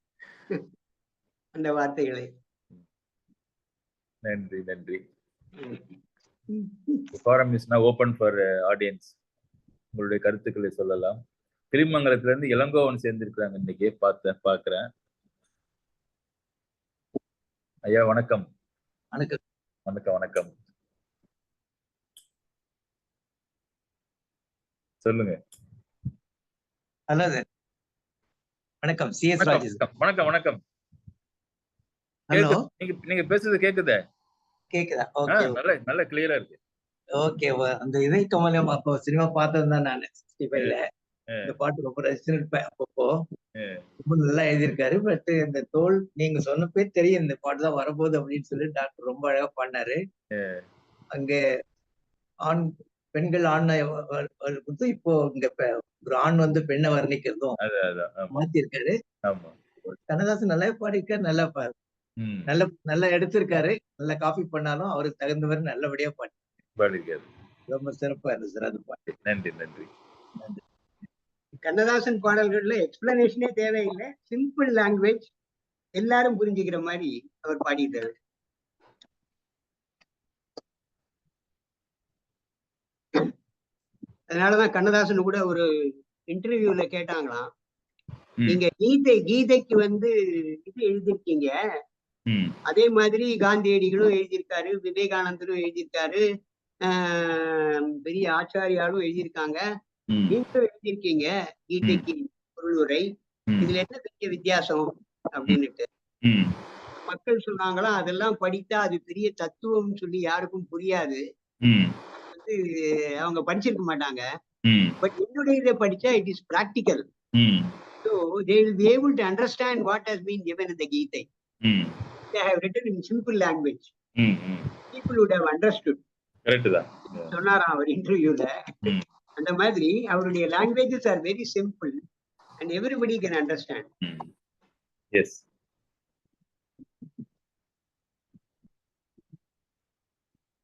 அந்த வார்த்தைகளை. நன்றி நன்றி. forum is now open for audience. உங்களுடைய கருத்துக்களை சொல்லலாம். திருமங்கலத்துல இருந்து இளங்கோவன் சேர்ந்திருக்கிறாங்க இன்னைக்கு, பாக்குறேன். ஐயா வணக்கம். வணக்கம் வணக்கம் வணக்கம். சொல்லுங்க. நல்லது. வணக்கம் CS ராஜேஷ். வணக்கம் வணக்கம். ஹலோ, நீங்க பேசுறது கேக்குதா? கேக்குதா? ஓகே, நல்ல கிளியரா இருக்கு. ஓகே. அந்த இதை கமலம் அப்போ சினிமா பார்த்தது தான் நான் 65ல. இந்த பாட்டு ரொம்ப ரசிச்சிருப்பேன் அப்பப்போ. ரொம்ப நல்லா எழுதியிருக்காரு. பட் இந்த தோல் நீங்க சொன்னப்பே தெரியும் இந்த பாட்டு தான் வரப்போகுது அப்படின்னு சொல்லி டாக்டர் ரொம்ப அழகா பண்ணாரு. அங்க ஆண் பெண்கள் ஆண் கொடுத்து இப்போ இங்க ஒரு ஆண் வந்து பெண்ணை வர்ணிக்கிறதும் மாத்திருக்காரு. கண்ணதாசன் நல்லா பாடியிருக்காரு, நல்லா எடுத்திருக்காரு. நல்லா காப்பி பண்ணாலும் அவருக்கு தகுந்தவர் நல்லபடியா பாடியிருக்காரு. ரொம்ப சிறப்பா இருந்துச்சு சார் அது பாட்டு. நன்றி நன்றி. கண்ணதாசன் பாடல்கள்ல எக்ஸ்பிளனேஷனே தேவையில்லை, சிம்பிள் லாங்குவேஜ், எல்லாரும் புரிஞ்சுக்கிற மாதிரி அவர் பாடிட்டாரு. அதனாலதான் கண்ணதாசன் கூட ஒரு இன்டர்வியூல கேட்டாங்களாம், நீங்க கீதைக்கு வந்து இது எழுதியிருக்கீங்க, அதே மாதிரி காந்தியடிகளும் எழுதியிருக்காரு, விவேகானந்தரும் எழுதியிருக்காரு, பெரிய ஆச்சாரியாலும் எழுதியிருக்காங்க, நீங்களும் எழுதியிருக்கீங்க கீதைக்கு பொருளுரை, இதுல என்ன பெரிய வித்தியாசம் அப்படின்னுட்டு மக்கள் சொன்னாங்களாம், அதெல்லாம் படித்தா அது பெரிய தத்துவம் சொல்லி யாருக்கும் புரியாது, வந்து அவங்க படிச்சிருக்க மாட்டாங்க, பட் என்னுடைய இதை படிச்சா it is practical, so they will be able to understand what has been given in the Gita. They have written in simple language. People would have understood. Correct தான் சொன்னாராம் அவர் இன்டர்வியூல. அந்த மாதிரி அவருடைய languages are very simple and everybody can understand. Yes.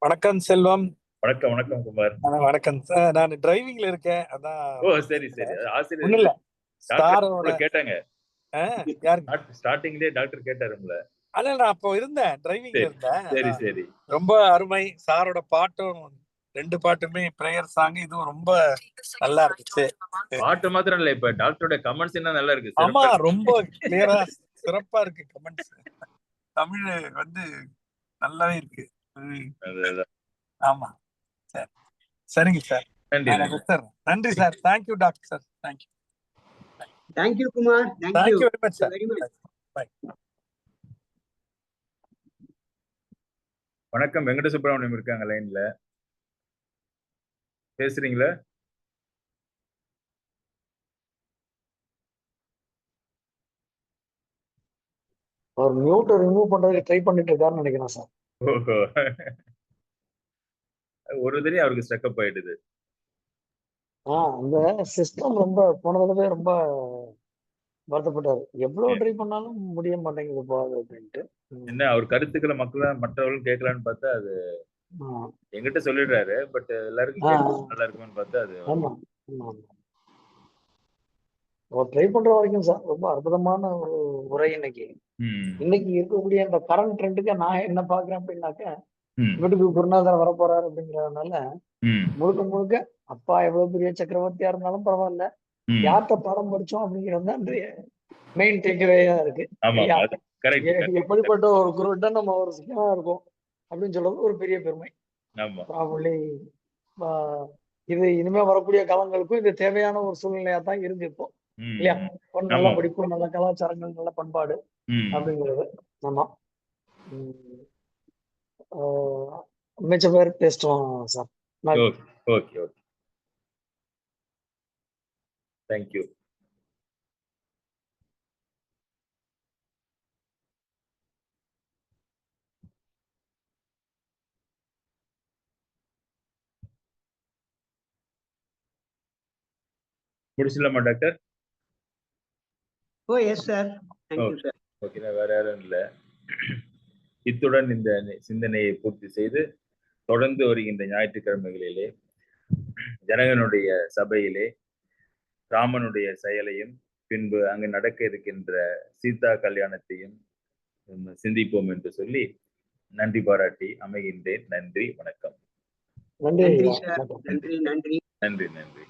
வணக்கம் செல்வம். வணக்கம் வணக்கம் குமார். வணக்கம் சார், நான் டிரைவிங்ல இருக்கேன். அதான். ஓ சரி சரி. ஆசிரியர் ஒண்ணும் இல்ல, ஸ்டாரோட கேட்டாங்க. யாருக்கு ஸ்டார்டிங்லயே டாக்டர் கேட்டாருங்களா? அல்ல, நான் அப்போ இருந்தேன், டிரைவிங்ல இருந்தேன். சரி சரி. ரொம்ப அருமை. சாரோட பாட்டும் 2 பாட்டுமே பிரேயர் சாங், இதுவும் ரொம்ப நல்லா இருந்துச்சு. பாட்டு மாத்திரம் இல்ல, இப்ப டாக்டரோட கமெண்ட்ஸ் என்ன நல்லா இருக்கு. ஆமா, ரொம்ப கிளியரா சிறப்பா இருக்கு கமெண்ட்ஸ். தமிழ் வந்து நல்லாவே இருக்கு. ஆமா சார். சரிங்க சார். நன்றி sir. Thank you doctor sir. Thank you. Thank you Kumar. Thank you very much sir. Bye. வணக்கம், வெங்கட சுப்பிரமணியம் இருக்காங்க லைன்ல, பேசுறீங்களா? அவர் மியூட்டை ரிமூவ் பண்றதுக்கு ட்ரை பண்ணிட்டு இருக்காருன்னு நினைக்கிறேன் சார். ஓஹோ, ஒரு தடவை அவருக்கு ஸ்டக்கப் ஆயிடுது. அந்த சிஸ்டம் ரொம்ப போன தடவை ரொம்ப வருத்தப்பட்டாரு, எவ்வளவு ட்ரை பண்ணாலும் முடிய மாட்டேங்குது போகுது அப்படின்ட்டு. என்ன அவர் கருத்துக்களை மற்றவர்களும் கேட்கலான்னு பார்த்தா அது எங்கிட்ட சொல்லிடுறாரு, பட் எல்லாருக்கும் நல்லா இருக்கும்னு பார்த்தா அது. ஆமா ஆமா, அவர் ட்ரை பண்ற வரைக்கும் சார் ரொம்ப அற்புதமான ஒரு உரை. இன்னைக்கு இருக்கக்கூடிய அந்த கரண்ட் ட்ரெண்டுக்கு நான் என்ன பாக்குறேன் அப்படின்னாக்க, வீட்டுக்கு குருநாதர் வரப்போறாரு அப்படிங்கறதுனால முழுக்க முழுக்க அப்பா எவ்வளவு பெரிய சக்கரவர்த்தியா இருந்தாலும் பரவாயில்ல, யார்கிட்ட பாடம் படிச்சோம் அப்படிங்கிறது தான் மெயின் டேக்அவேயா இருக்கு. எப்படிப்பட்ட ஒரு குருட்ட நம்ம ஒரு சிக்கனா இருக்கும் அப்படின்னு சொல்றது ஒரு பெரிய பெருமை. ப்ராபப்லி இது இனிமே வரக்கூடிய காலங்களுக்கும் இது தேவையான ஒரு சூழ்நிலையா தான் இருக்கு இப்போ, இல்லையா? ஒரு நல்ல படிப்பு, நல்ல கலாச்சாரங்கள், நல்ல பண்பாடு அப்படிங்கிறது. ஆமா, மிச்ச பேர் பேசுவோம் சார். Okay okay, thank you. முடிச்சிடலாமா doctor? Oh yes sir. Thank you sir. Okay, வேற யாரும் இல்லை. இத்துடன் இந்த சிந்தனையை பூர்த்தி செய்து தொடர்ந்து வருகின்ற ஞாயிற்றுக்கிழமைகளிலே ஜனகனுடைய சபையிலே ராமனுடைய செயலையும் பின்பு அங்கு நடக்க இருக்கின்ற சீதா கல்யாணத்தையும் சிந்திப்போம் என்று சொல்லி நன்றி பாராட்டி அமைகின்றேன். நன்றி, வணக்கம். நன்றி சார். நன்றி நன்றி நன்றி நன்றி.